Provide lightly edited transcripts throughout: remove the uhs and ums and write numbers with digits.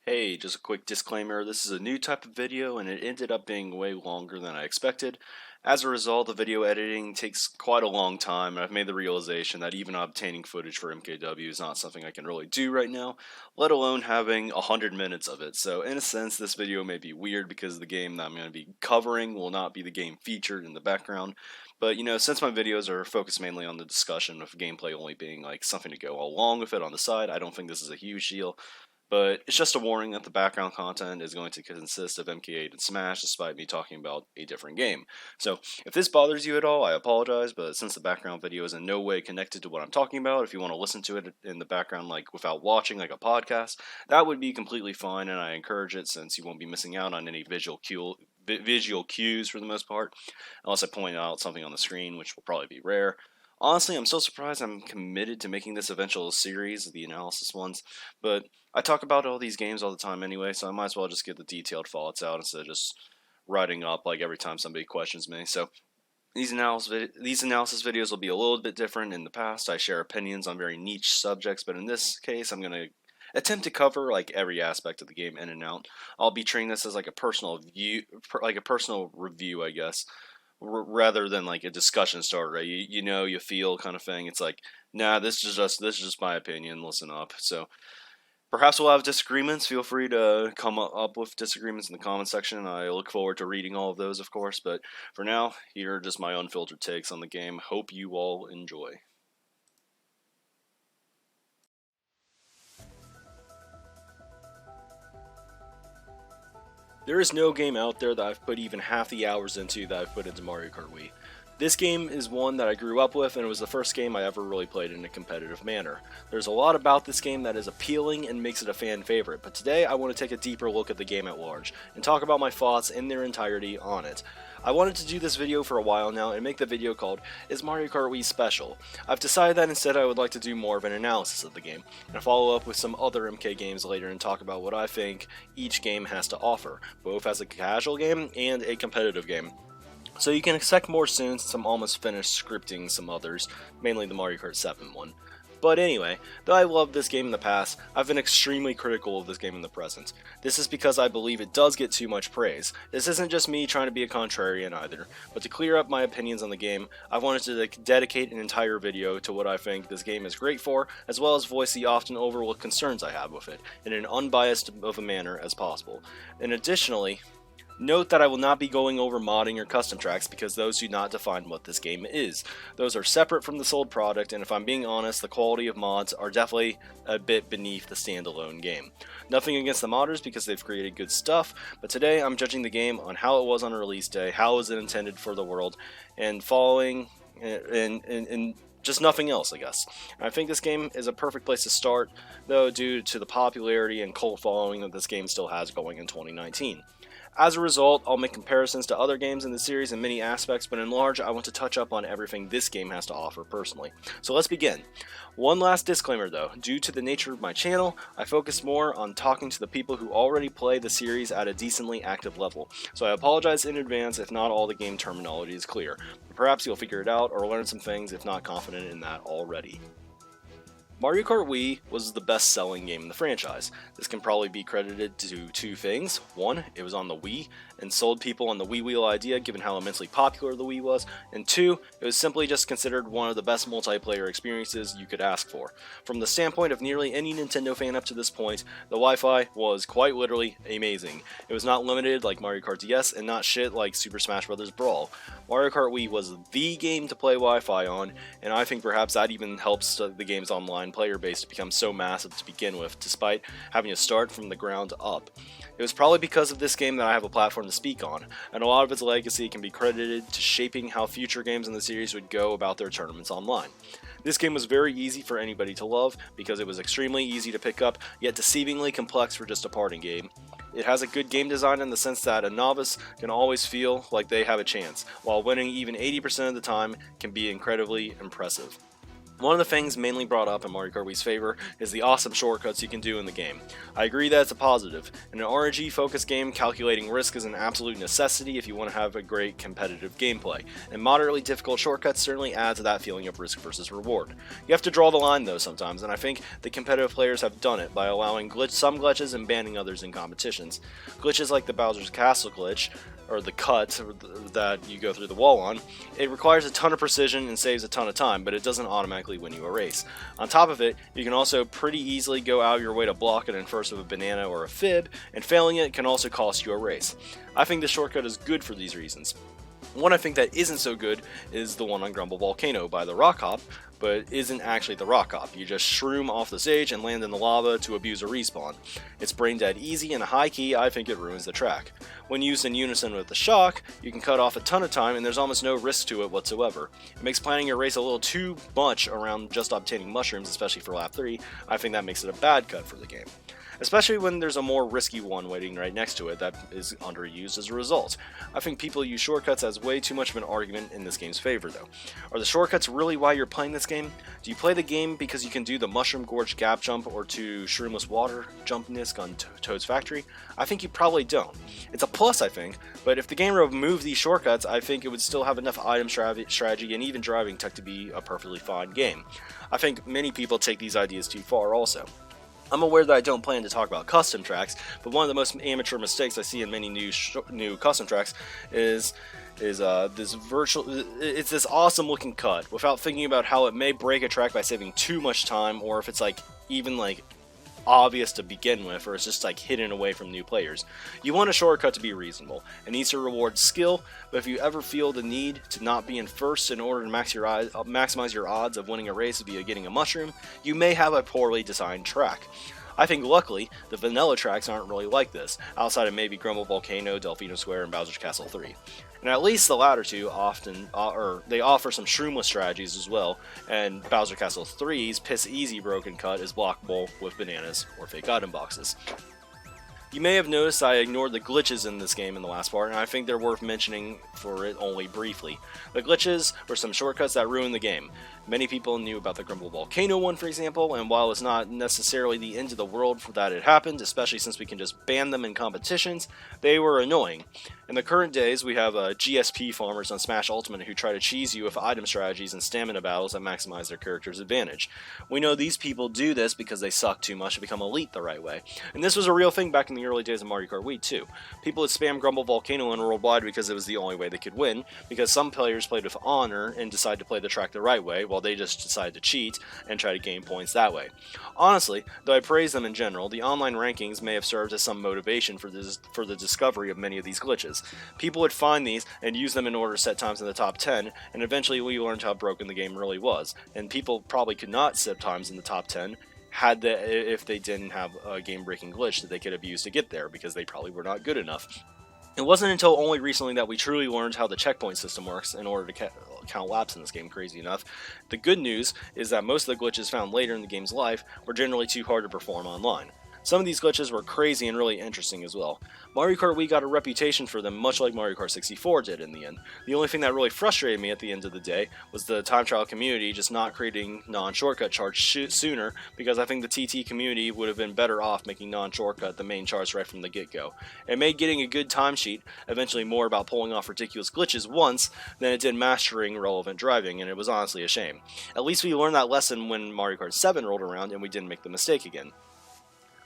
Hey, just a quick disclaimer, this is a new type of video and it ended up being way longer than I expected. As a result, the video editing takes quite a long time, and I've made the realization that even obtaining footage for MKW is not something I can really do right now, let alone having 100 minutes of it. So in a sense, this video may be weird because the game that I'm going to be covering will not be the game featured in the background. But since my videos are focused mainly on the discussion of gameplay only being like something to go along with it on the side, I don't think this is a huge deal. But it's just a warning that the background content is going to consist of MK8 and Smash, despite me talking about a different game. So, if this bothers you at all, I apologize, but since the background video is in no way connected to what I'm talking about, if you want to listen to it in the background like without watching like a podcast, that would be completely fine, and I encourage it since you won't be missing out on any visual cues for the most part, unless I point out something on the screen, which will probably be rare. Honestly, I'm so surprised I'm committed to making this eventual series, the analysis ones, but I talk about all these games all the time anyway, so I might as well just get the detailed thoughts out instead of just writing up like every time somebody questions me. So these analysis videos will be a little bit different. In the past, I share opinions on very niche subjects, but in this case, I'm going to attempt to cover like every aspect of the game in and out. I'll be treating this as like a personal review, I guess, rather than like a discussion starter. You feel kind of thing. It's like, nah, this is just my opinion. Listen up. So perhaps we'll have disagreements. Feel free to come up with disagreements in the comment section. I look forward to reading all of those, of course. But for now, here are just my unfiltered takes on the game. Hope you all enjoy. There is no game out there that I've put even half the hours into that I've put into Mario Kart Wii. This game is one that I grew up with, and it was the first game I ever really played in a competitive manner. There's a lot about this game that is appealing and makes it a fan favorite, but today I want to take a deeper look at the game at large, and talk about my thoughts in their entirety on it. I wanted to do this video for a while now and make the video called, Is Mario Kart Wii Special? I've decided that instead I would like to do more of an analysis of the game, and follow up with some other MK games later and talk about what I think each game has to offer, both as a casual game and a competitive game. So you can expect more soon since I'm almost finished scripting some others, mainly the Mario Kart 7 one. But anyway, though I loved this game in the past, I've been extremely critical of this game in the present. This is because I believe it does get too much praise. This isn't just me trying to be a contrarian either, but to clear up my opinions on the game, I wanted to dedicate an entire video to what I think this game is great for, as well as voice the often overlooked concerns I have with it, in an unbiased of a manner as possible. And additionally, note that I will not be going over modding or custom tracks because those do not define what this game is. Those are separate from the sold product, and if I'm being honest, the quality of mods are definitely a bit beneath the standalone game. Nothing against the modders because they've created good stuff, but today I'm judging the game on how it was on release day, how was it intended for the world, and following and just nothing else, I guess. I think this game is a perfect place to start, though, due to the popularity and cult following that this game still has going in 2019. As a result, I'll make comparisons to other games in the series in many aspects, but in large, I want to touch up on everything this game has to offer personally. So let's begin. One last disclaimer though, due to the nature of my channel, I focus more on talking to the people who already play the series at a decently active level, so I apologize in advance if not all the game terminology is clear. Perhaps you'll figure it out or learn some things if not confident in that already. Mario Kart Wii was the best-selling game in the franchise. This can probably be credited to two things. One, it was on the Wii, and sold people on the Wii wheel idea given how immensely popular the Wii was, and two, it was simply just considered one of the best multiplayer experiences you could ask for. From the standpoint of nearly any Nintendo fan up to this point, the Wi-Fi was quite literally amazing. It was not limited like Mario Kart DS, and not shit like Super Smash Bros. Brawl. Mario Kart Wii was the game to play Wi-Fi on, and I think perhaps that even helps the game's online player base to become so massive to begin with, despite having to start from the ground up. It was probably because of this game that I have a platform to speak on, and a lot of its legacy can be credited to shaping how future games in the series would go about their tournaments online. This game was very easy for anybody to love, because it was extremely easy to pick up, yet deceivingly complex for just a party game. It has a good game design in the sense that a novice can always feel like they have a chance, while winning even 80% of the time can be incredibly impressive. One of the things mainly brought up in Mario Kart Wii's favor is the awesome shortcuts you can do in the game. I agree that it's a positive. In an RNG-focused game, calculating risk is an absolute necessity if you want to have a great competitive gameplay, and moderately difficult shortcuts certainly add to that feeling of risk versus reward. You have to draw the line though sometimes, and I think the competitive players have done it by allowing some glitches and banning others in competitions. Glitches like the Bowser's Castle glitch, or the cut that you go through the wall on, it requires a ton of precision and saves a ton of time, but it doesn't automatically win you a race. On top of it, you can also pretty easily go out of your way to block it in first with a banana or a fib, and failing it can also cost you a race. I think this shortcut is good for these reasons. One I think that isn't so good is the one on Grumble Volcano by the Rock Hop, but isn't actually the Rock Hop. You just shroom off the stage and land in the lava to abuse a respawn. It's brain dead easy, and high key I think it ruins the track. When used in unison with the shock, you can cut off a ton of time and there's almost no risk to it whatsoever. It makes planning your race a little too much around just obtaining mushrooms, especially for lap 3. I think that makes it a bad cut for the game. Especially when there's a more risky one waiting right next to it that is underused as a result. I think people use shortcuts as way too much of an argument in this game's favor though. Are the shortcuts really why you're playing this game? Do you play the game because you can do the Mushroom Gorge gap jump or to Shroomless Water jump disc on Toad's Factory? I think you probably don't. It's a plus I think, but if the game removed these shortcuts, I think it would still have enough item strategy and even driving tech to be a perfectly fine game. I think many people take these ideas too far also. I'm aware that I don't plan to talk about custom tracks, but one of the most amateur mistakes I see in many new custom tracks is this awesome looking cut without thinking about how it may break a track by saving too much time, or if it's even obvious to begin with, or it's just hidden away from new players. You want a shortcut to be reasonable. It needs to reward skill, but if you ever feel the need to not be in first in order to maximize your odds of winning a race via getting a mushroom, you may have a poorly designed track. I think luckily, the vanilla tracks aren't really like this, outside of maybe Grumble Volcano, Delfino Square, and Bowser's Castle 3. And at least the latter two they offer some shroomless strategies as well, and Bowser Castle 3's Piss Easy broken cut is blockable with bananas or fake item boxes. You may have noticed I ignored the glitches in this game in the last part, and I think they're worth mentioning for it only briefly. The glitches were some shortcuts that ruined the game. Many people knew about the Grumble Volcano one, for example, and while it's not necessarily the end of the world for that it happened, especially since we can just ban them in competitions, they were annoying. In the current days, we have GSP farmers on Smash Ultimate who try to cheese you with item strategies and stamina battles that maximize their character's advantage. We know these people do this because they suck too much to become elite the right way, and this was a real thing back in the early days of Mario Kart Wii too. People would spam Grumble Volcano on worldwide because it was the only way they could win, because some players played with honor and decided to play the track the right way, while they just decided to cheat and try to gain points that way. Honestly, though I praise them in general, the online rankings may have served as some motivation for the discovery of many of these glitches. People would find these and use them in order to set times in the top 10, and eventually we learned how broken the game really was, and people probably could not set times in the top 10 if they didn't have a game-breaking glitch that they could have used to get there, because they probably were not good enough. It wasn't until only recently that we truly learned how the checkpoint system works in order to count laps in this game, crazy enough. The good news is that most of the glitches found later in the game's life were generally too hard to perform online. Some of these glitches were crazy and really interesting as well. Mario Kart Wii got a reputation for them much like Mario Kart 64 did in the end. The only thing that really frustrated me at the end of the day was the time trial community just not creating non-shortcut charts sooner, because I think the TT community would have been better off making non-shortcut the main charts right from the get-go. It made getting a good timesheet eventually more about pulling off ridiculous glitches once than it did mastering relevant driving, and it was honestly a shame. At least we learned that lesson when Mario Kart 7 rolled around and we didn't make the mistake again.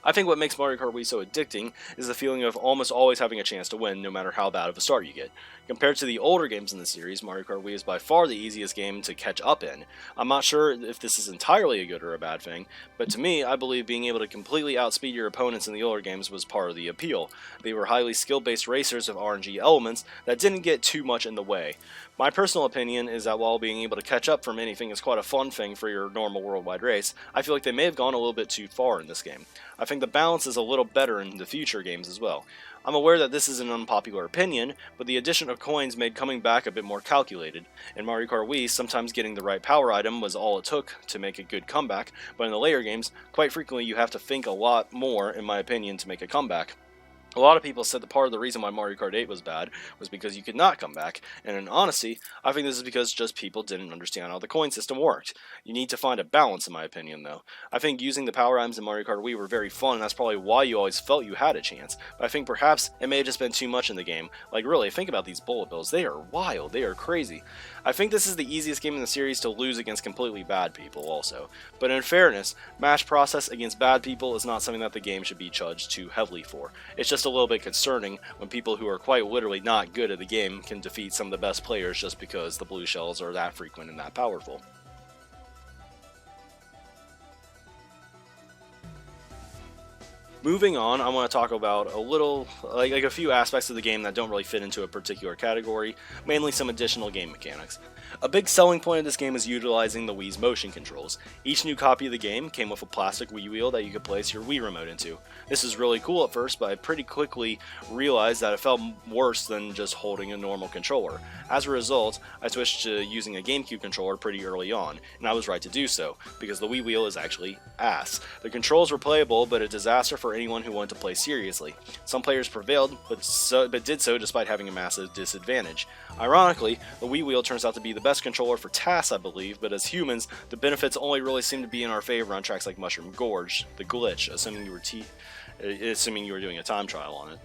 I think what makes Mario Kart Wii so addicting is the feeling of almost always having a chance to win, no matter how bad of a start you get. Compared to the older games in the series, Mario Kart Wii is by far the easiest game to catch up in. I'm not sure if this is entirely a good or a bad thing, but to me, I believe being able to completely outspeed your opponents in the older games was part of the appeal. They were highly skill-based racers with RNG elements that didn't get too much in the way. My personal opinion is that while being able to catch up from anything is quite a fun thing for your normal worldwide race, I feel like they may have gone a little bit too far in this game. I think the balance is a little better in the future games as well. I'm aware that this is an unpopular opinion, but the addition of coins made coming back a bit more calculated. In Mario Kart Wii, sometimes getting the right power item was all it took to make a good comeback, but in the later games, quite frequently you have to think a lot more, in my opinion, to make a comeback. A lot of people said that part of the reason why Mario Kart 8 was bad was because you could not come back, and in honesty, I think this is because just people didn't understand how the coin system worked. You need to find a balance, in my opinion, though. I think using the power items in Mario Kart Wii were very fun, and that's probably why you always felt you had a chance, but I think perhaps it may have just been too much in the game. Like really, think about these bullet bills, they are wild, they are crazy. I think this is the easiest game in the series to lose against completely bad people also, but in fairness, match process against bad people is not something that the game should be judged too heavily for. It's just a little bit concerning when people who are quite literally not good at the game can defeat some of the best players just because the blue shells are that frequent and that powerful. Moving on, I want to talk about a little, like a few aspects of the game that don't really fit into a particular category, mainly some additional game mechanics. A big selling point of this game is utilizing the Wii's motion controls. Each new copy of the game came with a plastic Wii wheel that you could place your Wii remote into. This is really cool at first, but I pretty quickly realized that it felt worse than just holding a normal controller. As a result, I switched to using a GameCube controller pretty early on, and I was right to do so, because the Wii wheel is actually ass. The controls were playable, but a disaster for anyone who wanted to play seriously. Some players prevailed, but did so despite having a massive disadvantage. Ironically, the Wii wheel turns out to be the best controller for tasks, I believe, but as humans, the benefits only really seem to be in our favor on tracks like Mushroom Gorge, the glitch, assuming you were doing a time trial on it.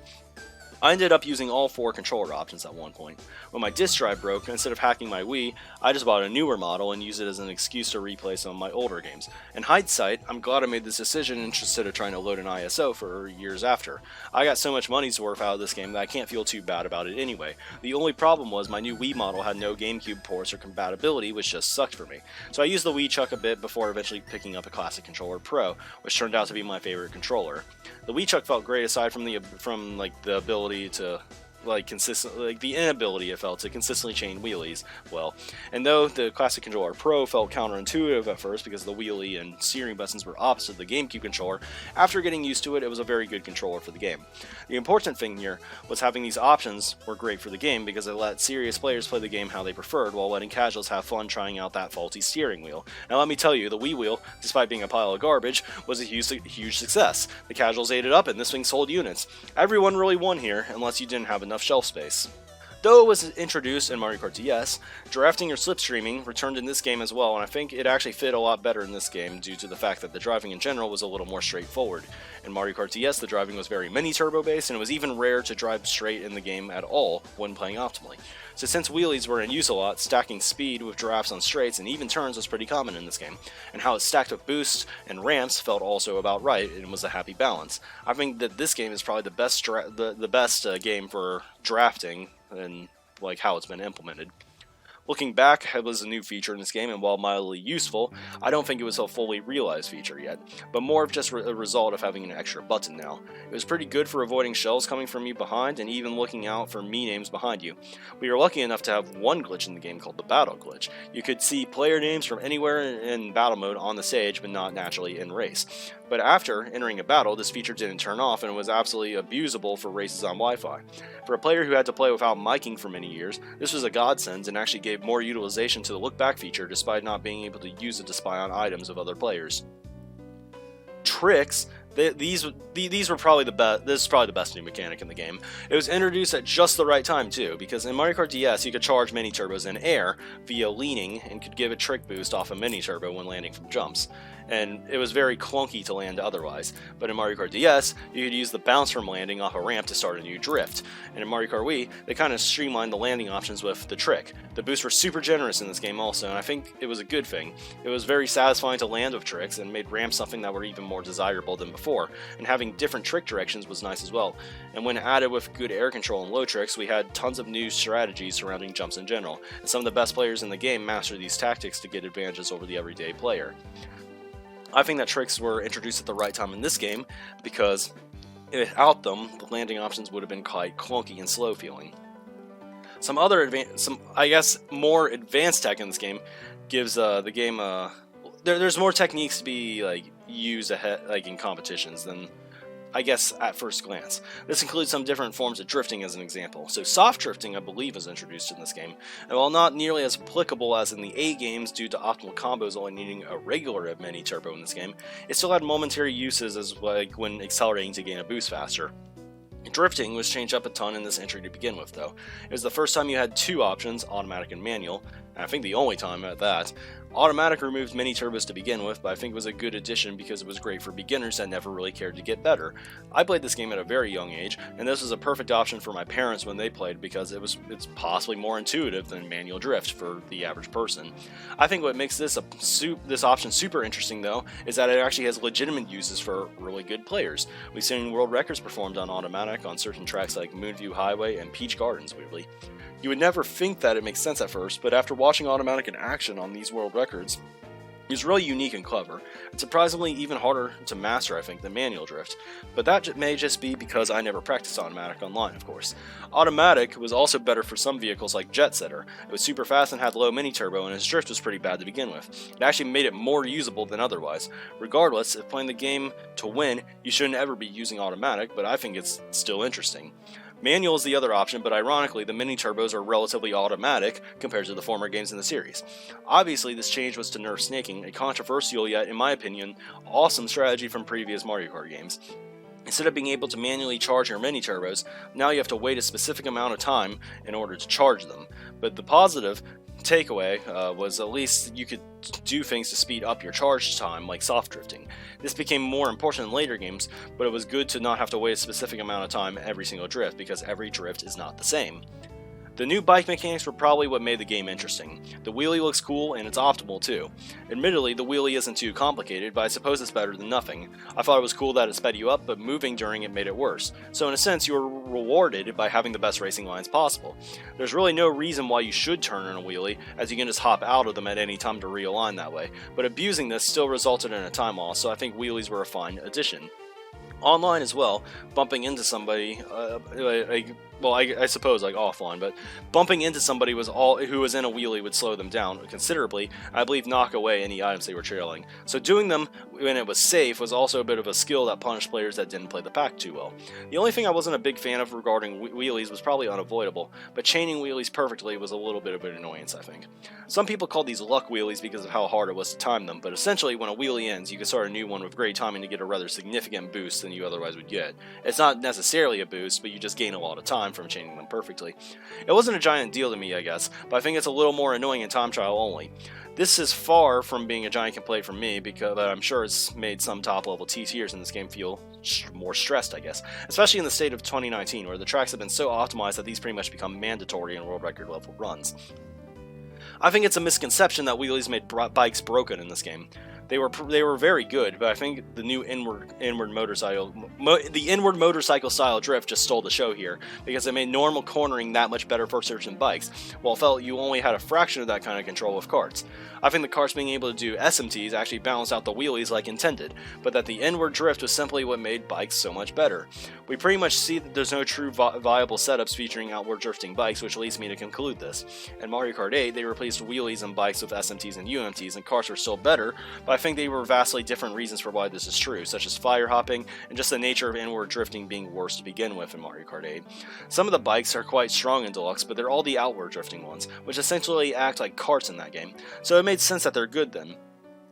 I ended up using all 4 controller options at one point. When my disk drive broke, instead of hacking my Wii, I just bought a newer model and used it as an excuse to replay some of my older games. In hindsight, I'm glad I made this decision instead of trying to load an ISO for years after. I got so much money's worth out of this game that I can't feel too bad about it anyway. The only problem was my new Wii model had no GameCube ports or compatibility, which just sucked for me. So I used the Wii Chuck a bit before eventually picking up a Classic Controller Pro, which turned out to be my favorite controller. The Wii Chuck felt great aside from the ability to the inability it felt to consistently chain wheelies well, and though the Classic Controller Pro felt counterintuitive at first because the wheelie and steering buttons were opposite the GameCube controller, after getting used to it, it was a very good controller for the game. The important thing here was having these options were great for the game because it let serious players play the game how they preferred while letting casuals have fun trying out that faulty steering wheel. Now let me tell you, the Wii wheel, despite being a pile of garbage, was a huge success. The casuals ate it up and this thing sold units. Everyone really won here, unless you didn't have enough shelf space. Though it was introduced in Mario Kart DS, drafting or slipstreaming returned in this game as well, and I think it actually fit a lot better in this game due to the fact that the driving in general was a little more straightforward. In Mario Kart DS, the driving was very mini-turbo based, and it was even rare to drive straight in the game at all when playing optimally. So since wheelies were in use a lot, stacking speed with drafts on straights and even turns was pretty common in this game, and how it stacked with boosts and ramps felt also about right and was a happy balance. I think that this game is probably the best game for drafting and like how it's been implemented. Looking back, it was a new feature in this game, and while mildly useful, I don't think it was a fully realized feature yet, but more of just a result of having an extra button now. It was pretty good for avoiding shells coming from you behind, and even looking out for me names behind you. We were lucky enough to have one glitch in the game called the battle glitch. You could see player names from anywhere in battle mode on the stage, but not naturally in race. But after entering a battle, this feature didn't turn off and was absolutely abusable for races on Wi-Fi. For a player who had to play without miking for many years, this was a godsend and actually gave more utilization to the look back feature despite not being able to use it to spy on items of other players. Tricks. These were probably the best. This is probably the best new mechanic in the game. It was introduced at just the right time too, because in Mario Kart DS you could charge mini turbos in air via leaning and could give a trick boost off a mini turbo when landing from jumps. And it was very clunky to land otherwise. But in Mario Kart DS, you could use the bounce from landing off a ramp to start a new drift. And in Mario Kart Wii, they kind of streamlined the landing options with the trick. The boosts were super generous in this game also, and I think it was a good thing. It was very satisfying to land with tricks and made ramps something that were even more desirable than before, and having different trick directions was nice as well. And when added with good air control and low tricks, we had tons of new strategies surrounding jumps in general, and some of the best players in the game mastered these tactics to get advantages over the everyday player. I think that tricks were introduced at the right time in this game, because without them, the landing options would have been quite clunky and slow feeling. Some more advanced tech in this game gives the game there's more techniques to be used ahead in competitions than I guess at first glance. This includes some different forms of drifting as an example. So soft drifting, I believe, is introduced in this game, and while not nearly as applicable as in the 8 games due to optimal combos only needing a regular mini turbo in this game, it still had momentary uses as when accelerating to gain a boost faster. Drifting was changed up a ton in this entry to begin with, though. It was the first time you had two options, automatic and manual, and I think the only time at that. Automatic removed mini turbos to begin with, but I think it was a good addition because it was great for beginners that never really cared to get better. I played this game at a very young age, and this was a perfect option for my parents when they played because it's possibly more intuitive than manual drift for the average person. I think what makes this option super interesting, though, is that it actually has legitimate uses for really good players. We've seen world records performed on automatic on certain tracks like Moonview Highway and Peach Gardens, weirdly. You would never think that it makes sense at first, but after watching automatic in action on these world records, it's really unique and clever. It's surprisingly even harder to master, I think, than manual drift, but that may just be because I never practiced automatic online, of course. Automatic was also better for some vehicles like Jet Setter. It was super fast and had low mini turbo, and its drift was pretty bad to begin with. It actually made it more usable than otherwise. Regardless, if playing the game to win, you shouldn't ever be using automatic, but I think it's still interesting. Manual is the other option, but ironically, the mini turbos are relatively automatic compared to the former games in the series. Obviously, this change was to nerf snaking, a controversial yet, in my opinion, awesome strategy from previous Mario Kart games. Instead of being able to manually charge your mini turbos, now you have to wait a specific amount of time in order to charge them. But the positive takeaway was at least you could do things to speed up your charge time, like soft drifting. This became more important in later games, but it was good to not have to wait a specific amount of time every single drift, because every drift is not the same. The new bike mechanics were probably what made the game interesting. The wheelie looks cool, and it's optimal too. Admittedly, the wheelie isn't too complicated, but I suppose it's better than nothing. I thought it was cool that it sped you up, but moving during it made it worse. So in a sense, you were rewarded by having the best racing lines possible. There's really no reason why you should turn in a wheelie, as you can just hop out of them at any time to realign that way, but abusing this still resulted in a time loss, so I think wheelies were a fine addition. Online as well, bumping into somebody, I suppose like offline, but bumping into somebody who was in a wheelie would slow them down considerably, I believe knock away any items they were trailing. So doing them when it was safe was also a bit of a skill that punished players that didn't play the pack too well. The only thing I wasn't a big fan of regarding wheelies was probably unavoidable, but chaining wheelies perfectly was a little bit of an annoyance, I think. Some people called these luck wheelies because of how hard it was to time them, but essentially when a wheelie ends, you can start a new one with great timing to get a rather significant boost than you otherwise would get. It's not necessarily a boost, but you just gain a lot of time from chaining them perfectly. It wasn't a giant deal to me, I guess, but I think it's a little more annoying in time trial only. This is far from being a giant complaint for me, because I'm sure it's made some top-level T-tiers in this game feel more stressed, I guess, especially in the state of 2019, where the tracks have been so optimized that these pretty much become mandatory in world record level runs. I think it's a misconception that wheelies made bikes broken in this game. They were very good, but I think the new inward motorcycle style drift just stole the show here, because it made normal cornering that much better for certain bikes, while it felt you only had a fraction of that kind of control with karts. I think the karts being able to do SMTs actually balanced out the wheelies like intended, but that the inward drift was simply what made bikes so much better. We pretty much see that there's no true viable setups featuring outward drifting bikes, which leads me to conclude this. In Mario Kart 8, they replaced wheelies and bikes with SMTs and UMTs, and karts were still better, but I think they were vastly different reasons for why this is true, such as fire hopping and just the nature of inward drifting being worse to begin with in Mario Kart 8. Some of the bikes are quite strong in Deluxe, but they're all the outward drifting ones, which essentially act like karts in that game, so it made sense that they're good then.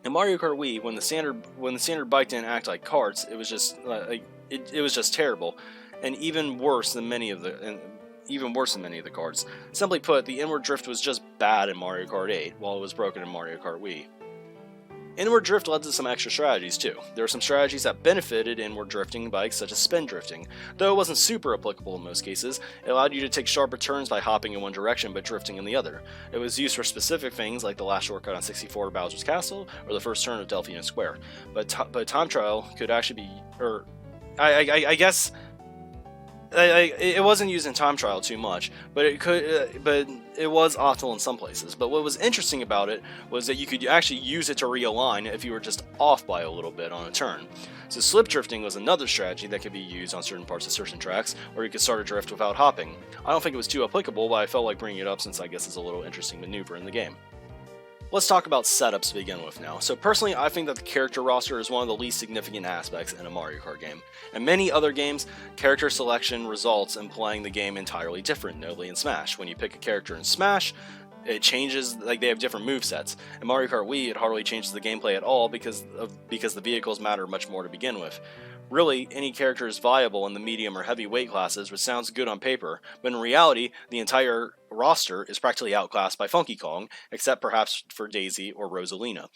In Mario Kart Wii, when the standard bike didn't act like karts, it was just it was just terrible, and even worse than many of the carts. Simply put, the inward drift was just bad in Mario Kart 8, while it was broken in Mario Kart Wii. Inward drift led to some extra strategies too. There were some strategies that benefited inward drifting bikes, such as spin drifting. Though it wasn't super applicable in most cases, it allowed you to take sharper turns by hopping in one direction but drifting in the other. It was used for specific things like the last shortcut on 64 Bowser's Castle or the first turn of Delphine Square. But time trial could actually be, I guess. It wasn't used in time trial too much, but it was optimal in some places. But what was interesting about it was that you could actually use it to realign if you were just off by a little bit on a turn. So slip drifting was another strategy that could be used on certain parts of certain tracks, where you could start a drift without hopping. I don't think it was too applicable, but I felt like bringing it up since I guess it's a little interesting maneuver in the game. Let's talk about setups to begin with now. So personally, I think that the character roster is one of the least significant aspects in a Mario Kart game. In many other games, character selection results in playing the game entirely different, notably in Smash. When you pick a character in Smash, it changes, like they have different movesets. In Mario Kart Wii, it hardly changes the gameplay at all because the vehicles matter much more to begin with. Really, any character is viable in the medium or heavy weight classes, which sounds good on paper, but in reality, the entire roster is practically outclassed by Funky Kong, except perhaps for Daisy or Rosalina.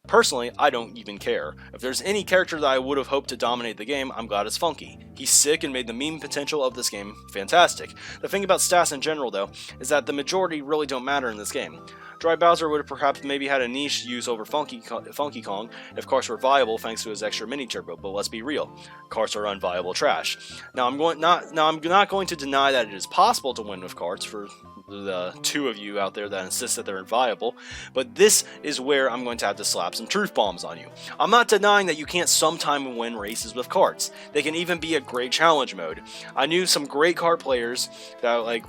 Personally, I don't even care. If there's any character that I would have hoped to dominate the game, I'm glad it's Funky. He's sick and made the meme potential of this game fantastic. The thing about stats in general, though, is that the majority really don't matter in this game. Dry Bowser would have perhaps maybe had a niche use over Funky Kong if Karts were viable thanks to his extra mini turbo, but let's be real, Karts are unviable trash. Now I'm not going to deny that it is possible to win with Karts for the two of you out there that insist that they're inviable, but this is where I'm going to have to slap some truth bombs on you. I'm not denying that you can't sometime win races with karts. They can even be a great challenge mode. I knew some great kart players that like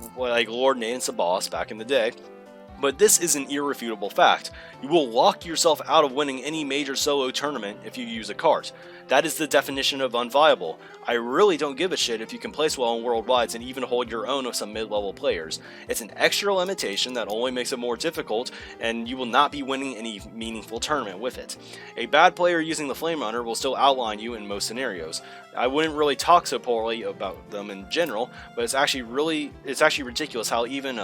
Lord Nate and Sabas back in the day. But this is an irrefutable fact. You will lock yourself out of winning any major solo tournament if you use a kart. That is the definition of unviable. I really don't give a shit if you can place well in worldwides and even hold your own with some mid-level players. It's an extra limitation that only makes it more difficult, and you will not be winning any meaningful tournament with it. A bad player using the Flame Runner will still outline you in most scenarios. I wouldn't really talk so poorly about them in general, but it's actually ridiculous how even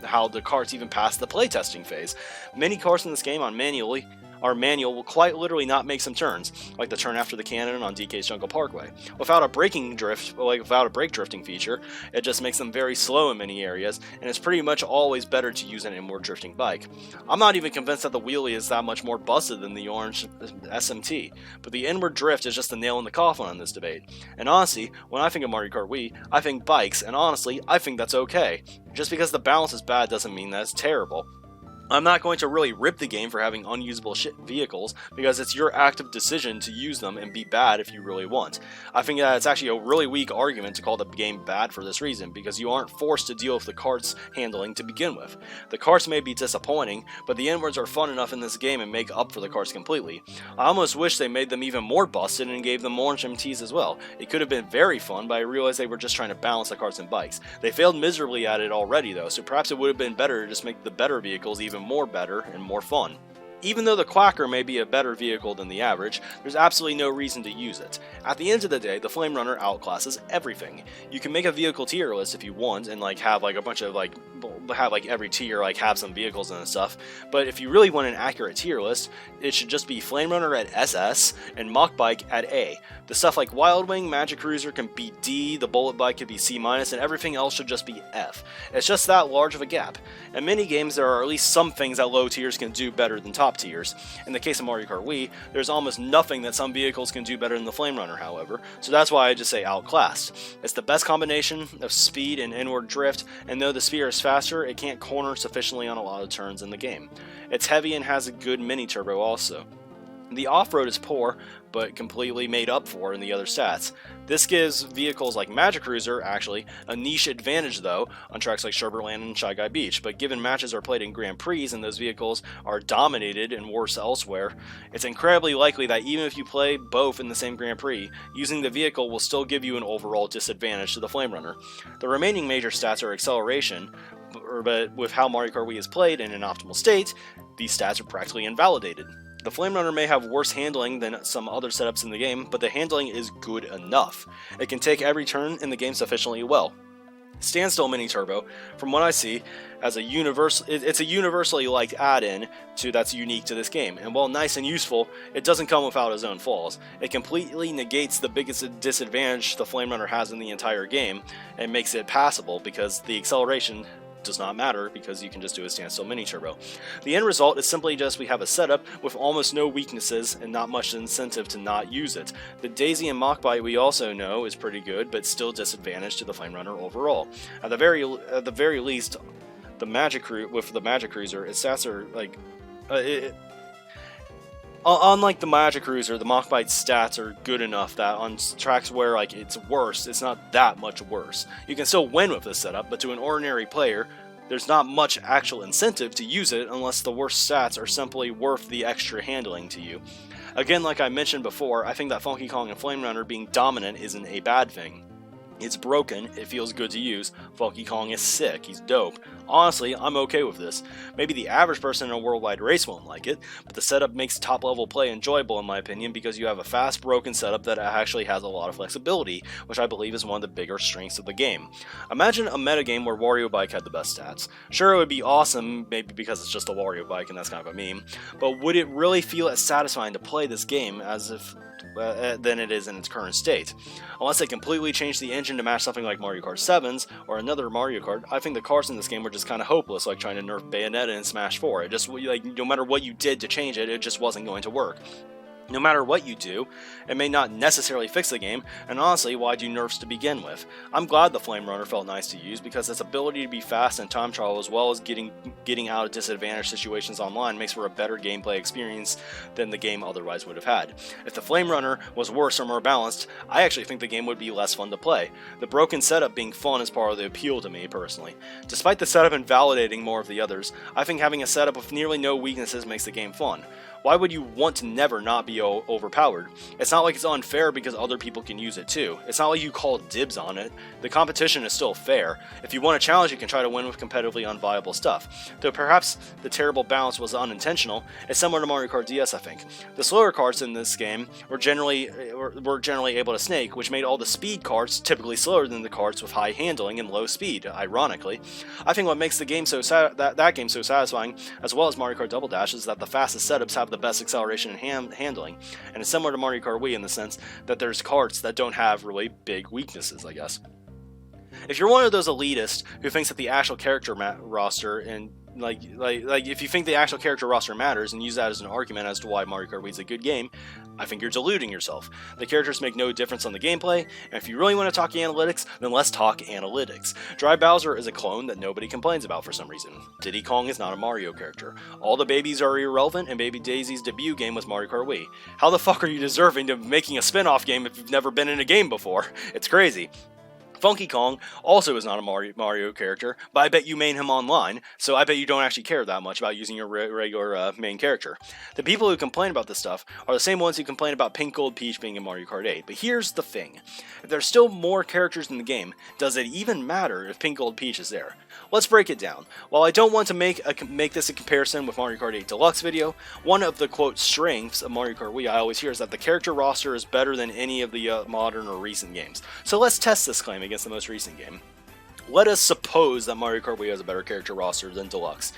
how the karts even pass the playtesting phase. Many karts in this game manual will quite literally not make some turns, like the turn after the cannon on DK's Jungle Parkway. Without a brake drifting feature, it just makes them very slow in many areas, and it's pretty much always better to use an inward drifting bike. I'm not even convinced that the wheelie is that much more busted than the orange SMT, but the inward drift is just the nail in the coffin on this debate. And honestly, when I think of Mario Kart Wii, I think bikes, and honestly, I think that's okay. Just because the balance is bad doesn't mean that it's terrible. I'm not going to really rip the game for having unusable vehicles, because it's your active decision to use them and be bad if you really want. I think that it's actually a really weak argument to call the game bad for this reason, because you aren't forced to deal with the kart's handling to begin with. The karts may be disappointing, but the inwards are fun enough in this game and make up for the karts completely. I almost wish they made them even more busted and gave them orange MTs as well. It could have been very fun, but I realized they were just trying to balance the karts and bikes. They failed miserably at it already though, so perhaps it would have been better to just make the better vehicles even more better and more fun. Even though the Quacker may be a better vehicle than the average, there's absolutely no reason to use it. At the end of the day, the Flame Runner outclasses everything. You can make a vehicle tier list if you want and have a bunch of every tier have some vehicles and stuff, but if you really want an accurate tier list, it should just be Flame Runner at SS and Mach Bike at A. The stuff like Wild Wing, Magic Cruiser can be D, the Bullet Bike could be C-, and everything else should just be F. It's just that large of a gap. In many games, there are at least some things that low tiers can do better than top tiers. In the case of Mario Kart Wii, there's almost nothing that some vehicles can do better than the Flame Runner, however, so that's why I just say outclassed. It's the best combination of speed and inward drift, and though the Sphere is faster, it can't corner sufficiently on a lot of turns in the game. It's heavy and has a good mini turbo also. The off-road is poor, but completely made up for in the other stats. This gives vehicles like Magic Cruiser, actually, a niche advantage though, on tracks like Sherberland and Shy Guy Beach, but given matches are played in Grand Prix and those vehicles are dominated and worse elsewhere, it's incredibly likely that even if you play both in the same Grand Prix, using the vehicle will still give you an overall disadvantage to the Flame Runner. The remaining major stats are acceleration, but with how Mario Kart Wii is played in an optimal state, these stats are practically invalidated. The Flame Runner may have worse handling than some other setups in the game, but the handling is good enough. It can take every turn in the game sufficiently well. Standstill Mini Turbo, from what I see, it's a universally liked add-in that's unique to this game, and while nice and useful, it doesn't come without its own flaws. It completely negates the biggest disadvantage the Flame Runner has in the entire game, and makes it passable because the acceleration does not matter because you can just do a standstill mini turbo. The end result is simply just we have a setup with almost no weaknesses and not much incentive to not use it. The Daisy and Mach Bite we also know is pretty good, but still disadvantaged to the Flame Runner overall. At the very least, the Magic Cruiser, its stats are unlike the Magic Cruiser, the Mach Bite stats are good enough that on tracks where it's worse, it's not that much worse. You can still win with this setup, but to an ordinary player, there's not much actual incentive to use it unless the worst stats are simply worth the extra handling to you. Again, like I mentioned before, I think that Funky Kong and Flame Runner being dominant isn't a bad thing. It's broken, it feels good to use, Funky Kong is sick, he's dope. Honestly, I'm okay with this. Maybe the average person in a worldwide race won't like it, but the setup makes top level play enjoyable in my opinion because you have a fast broken setup that actually has a lot of flexibility, which I believe is one of the bigger strengths of the game. Imagine a metagame where Wario Bike had the best stats. Sure, it would be awesome, maybe because it's just a Wario Bike and that's kind of a meme, but would it really feel as satisfying to play this game as if than it is in its current state? Unless they completely change the engine to match something like Mario Kart 7's or another Mario Kart, I think the cars in this game were just kind of hopeless, like trying to nerf Bayonetta in Smash 4. It just, like, no matter what you did to change it, it just wasn't going to work. No matter what you do, it may not necessarily fix the game, and honestly, why do nerfs to begin with? I'm glad the Flame Runner felt nice to use because its ability to be fast and time trial as well as getting out of disadvantaged situations online makes for a better gameplay experience than the game otherwise would have had. If the Flame Runner was worse or more balanced, I actually think the game would be less fun to play. The broken setup being fun is part of the appeal to me personally. Despite the setup invalidating more of the others, I think having a setup with nearly no weaknesses makes the game fun. Why would you want to never not be overpowered? It's not like it's unfair because other people can use it too. It's not like you call dibs on it. The competition is still fair. If you want a challenge, you can try to win with competitively unviable stuff. Though perhaps the terrible balance was unintentional, it's similar to Mario Kart DS, I think. The slower carts in this game were generally able to snake, which made all the speed carts typically slower than the carts with high handling and low speed, ironically. I think what makes the game that game so satisfying, as well as Mario Kart Double Dash, is that the fastest setups have the best acceleration and handling, and it's similar to Mario Kart Wii in the sense that there's carts that don't have really big weaknesses, I guess. If you're one of those elitists who thinks that the actual character roster and if you think the actual character roster matters and use that as an argument as to why Mario Kart Wii is a good game, I think you're deluding yourself. The characters make no difference on the gameplay, and if you really want to talk analytics, then let's talk analytics. Dry Bowser is a clone that nobody complains about for some reason. Diddy Kong is not a Mario character. All the babies are irrelevant, and Baby Daisy's debut game was Mario Kart Wii. How the fuck are you deserving of making a spin-off game if you've never been in a game before? It's crazy. Funky Kong also is not a Mario character, but I bet you main him online, so I bet you don't actually care that much about using your regular main character. The people who complain about this stuff are the same ones who complain about Pink Gold Peach being in Mario Kart 8, but here's the thing. If there's still more characters in the game, does it even matter if Pink Gold Peach is there? Let's break it down. While I don't want to make this a comparison with Mario Kart 8 Deluxe video, one of the quote strengths of Mario Kart Wii I always hear is that the character roster is better than any of the modern or recent games. So let's test this claim against the most recent game. Let us suppose that Mario Kart Wii has a better character roster than Deluxe.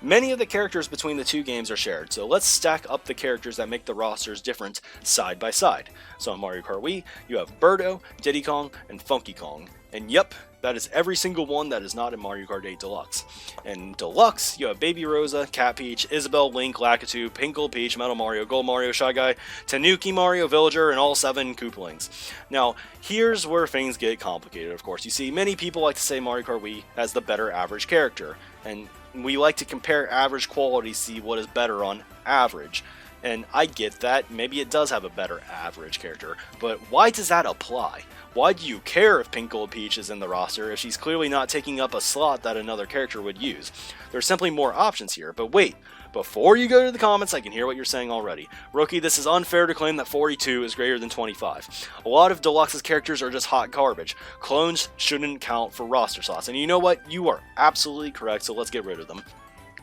Many of the characters between the two games are shared, so let's stack up the characters that make the rosters different side by side. So in Mario Kart Wii, you have Birdo, Diddy Kong, and Funky Kong. And yep, that is every single one that is not in Mario Kart 8 Deluxe. In Deluxe, you have Baby Rosa, Cat Peach, Isabelle, Link, Lakitu, Pink Gold Peach, Metal Mario, Gold Mario, Shy Guy, Tanuki Mario, Villager, and all 7 Koopalings. Now, here's where things get complicated, of course. You see, many people like to say Mario Kart Wii has the better average character, and we like to compare average quality to see what is better on average. And I get that, maybe it does have a better average character, but why does that apply? Why do you care if Pink Gold Peach is in the roster if she's clearly not taking up a slot that another character would use? There's simply more options here, but wait, before you go to the comments, I can hear what you're saying already. Rookie, this is unfair to claim that 42 is greater than 25. A lot of Deluxe's characters are just hot garbage. Clones shouldn't count for roster slots, and you know what? You are absolutely correct, so let's get rid of them.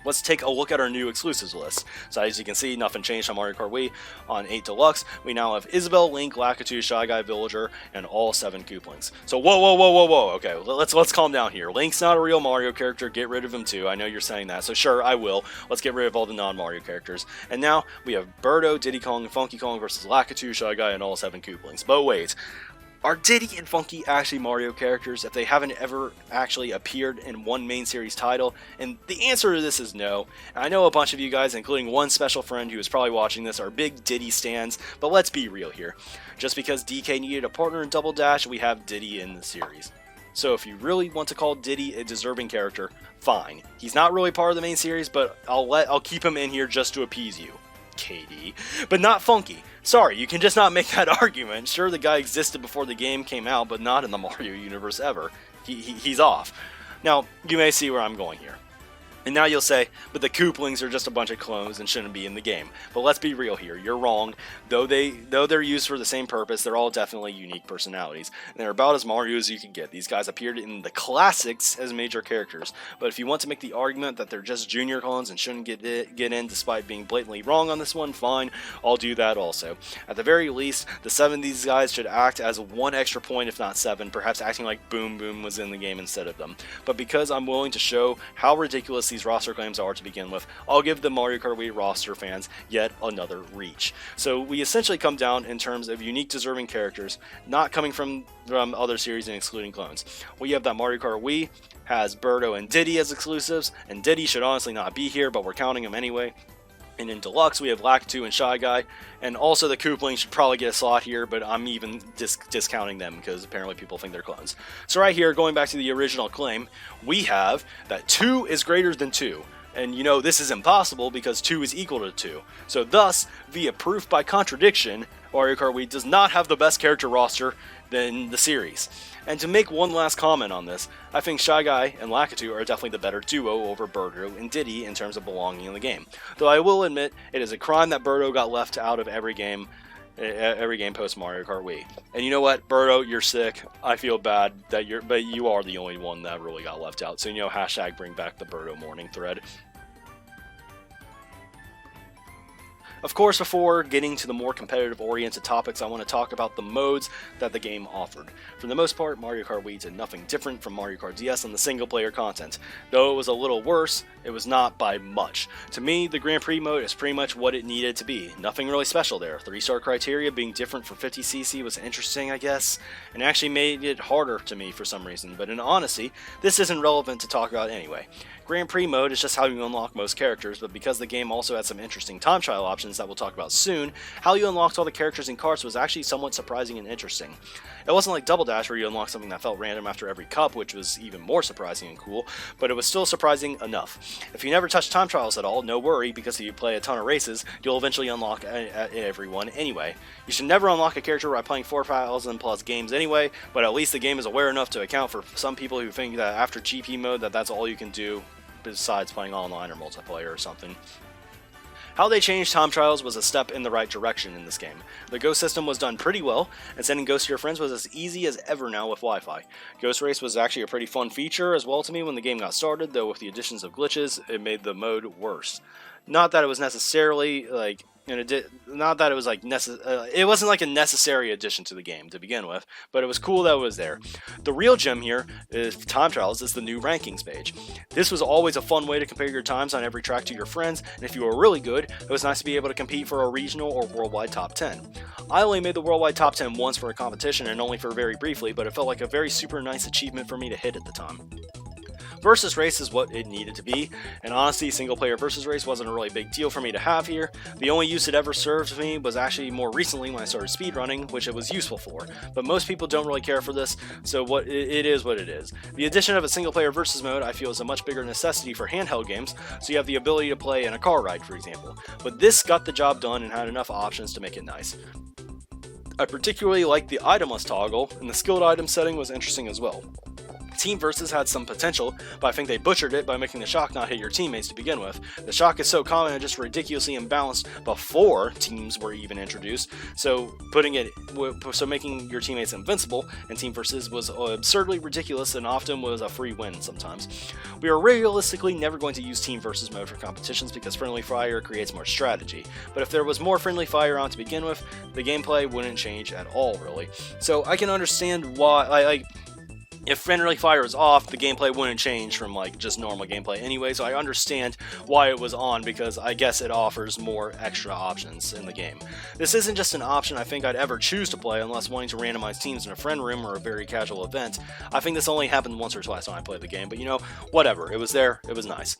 Let's take a look at our new exclusives list. So as you can see, nothing changed on Mario Kart Wii. On 8 Deluxe, we now have Isabelle, Link, Lakitu, Shy Guy, Villager, and all 7 Koopalings. So whoa. Okay, let's calm down here. Link's not a real Mario character. Get rid of him too. I know you're saying that. So sure, I will. Let's get rid of all the non-Mario characters. And now we have Birdo, Diddy Kong, and Funky Kong versus Lakitu, Shy Guy, and all 7 Koopalings. But wait. Are Diddy and Funky actually Mario characters if they haven't ever actually appeared in one main series title? And the answer to this is no. And I know a bunch of you guys, including one special friend who is probably watching this, are big Diddy stans, but let's be real here. Just because DK needed a partner in Double Dash, we have Diddy in the series. So if you really want to call Diddy a deserving character, fine. He's not really part of the main series, but I'll keep him in here just to appease you, KD. But not Funky. Sorry, you can just not make that argument. Sure, the guy existed before the game came out, but not in the Mario universe ever. He's off. Now, you may see where I'm going here. And now you'll say, but the Kooplings are just a bunch of clones and shouldn't be in the game. But let's be real here, you're wrong. Though they're used for the same purpose, they're all definitely unique personalities. And they're about as Mario as you can get. These guys appeared in the classics as major characters. But if you want to make the argument that they're just junior clones and shouldn't get in despite being blatantly wrong on this one, fine, I'll do that also. At the very least, the 7 of these guys should act as 1 extra point, if not 7, perhaps acting like Boom Boom was in the game instead of them. But because I'm willing to show how ridiculous these roster claims are to begin with, I'll give the Mario Kart Wii roster fans yet another reach. So we essentially come down in terms of unique deserving characters, not coming from other series and excluding clones. We have that Mario Kart Wii has Birdo and Diddy as exclusives, and Diddy should honestly not be here, but we're counting him anyway. And in Deluxe, we have Lakitu and Shy Guy, and also the Koopling should probably get a slot here, but I'm even discounting them because apparently people think they're clones. So right here, going back to the original claim, we have that 2 is greater than 2. And you know, this is impossible because 2 is equal to 2. So thus, via proof by contradiction, Mario Kart Wii does not have the best character roster than the series. And to make one last comment on this, I think Shy Guy and Lakitu are definitely the better duo over Birdo and Diddy in terms of belonging in the game. Though I will admit, it is a crime that Birdo got left out of every game post Mario Kart Wii. And you know what, Birdo, you're sick. I feel bad that but you are the only one that really got left out. So you know, hashtag bring back the Birdo morning thread. Of course, before getting to the more competitive-oriented topics, I want to talk about the modes that the game offered. For the most part, Mario Kart Wii did nothing different from Mario Kart DS on the single-player content. Though it was a little worse, it was not by much. To me, the Grand Prix mode is pretty much what it needed to be. Nothing really special there. 3-star criteria being different for 50cc was interesting, I guess, and actually made it harder to me for some reason, but in honesty, this isn't relevant to talk about anyway. Grand Prix mode is just how you unlock most characters, but because the game also had some interesting time trial options that we'll talk about soon, how you unlocked all the characters in karts was actually somewhat surprising and interesting. It wasn't like Double Dash where you unlock something that felt random after every cup, which was even more surprising and cool, but it was still surprising enough. If you never touch time trials at all, no worry, because if you play a ton of races, you'll eventually unlock everyone anyway. You should never unlock a character by playing 4,000 plus games anyway, but at least the game is aware enough to account for some people who think that after GP mode that's all you can do besides playing online or multiplayer or something. How they changed time trials was a step in the right direction in this game. The ghost system was done pretty well, and sending ghosts to your friends was as easy as ever now with Wi-Fi. Ghost Race was actually a pretty fun feature as well to me when the game got started, though with the additions of glitches, it made the mode worse. Not that it was necessarily like it wasn't like a necessary addition to the game to begin with, but it was cool that it was there. The real gem here is time trials is the new rankings page. This was always a fun way to compare your times on every track to your friends, and if you were really good, it was nice to be able to compete for a regional or worldwide top 10. I only made the worldwide top 10 once for a competition and only for very briefly, but it felt like a very super nice achievement for me to hit at the time. Versus race is what it needed to be, and honestly, single player versus race wasn't a really big deal for me to have here. The only use it ever served me was actually more recently when I started speedrunning, which it was useful for, but most people don't really care for this, so it is what it is. The addition of a single player versus mode I feel is a much bigger necessity for handheld games, so you have the ability to play in a car ride, for example, but this got the job done and had enough options to make it nice. I particularly liked the itemless toggle, and the skilled item setting was interesting as well. Team Versus had some potential, but I think they butchered it by making the shock not hit your teammates to begin with. The shock is so common and just ridiculously imbalanced before teams were even introduced, so making your teammates invincible in Team Versus was absurdly ridiculous and often was a free win sometimes. We are realistically never going to use Team Versus mode for competitions because friendly fire creates more strategy, but if there was more friendly fire on to begin with, the gameplay wouldn't change at all really. So I can understand why, if friendly fire is off, the gameplay wouldn't change from just normal gameplay anyway, so I understand why it was on because I guess it offers more extra options in the game. This isn't just an option I think I'd ever choose to play unless wanting to randomize teams in a friend room or a very casual event. I think this only happened once or twice when I played the game, but whatever, it was there, it was nice.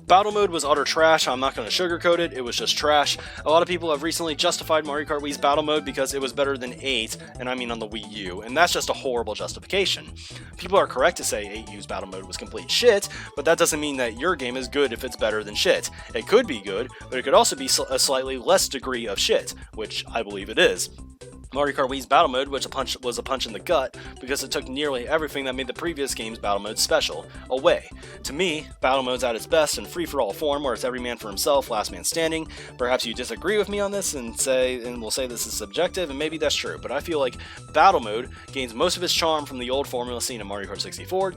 Battle mode was utter trash. I'm not going to sugarcoat it, it was just trash. A lot of people have recently justified Mario Kart Wii's battle mode because it was better than 8, and I mean on the Wii U, and that's just a horrible justification. People are correct to say 8U's battle mode was complete shit, but that doesn't mean that your game is good if it's better than shit. It could be good, but it could also be a slightly less degree of shit, which I believe it is. Mario Kart Wii's battle mode, which was a punch in the gut because it took nearly everything that made the previous game's battle mode special away. To me, battle mode's at its best in free-for-all form, where it's every man for himself, last man standing. Perhaps you disagree with me on this and we'll say this is subjective, and maybe that's true, but I feel like battle mode gains most of its charm from the old formula seen in Mario Kart 64,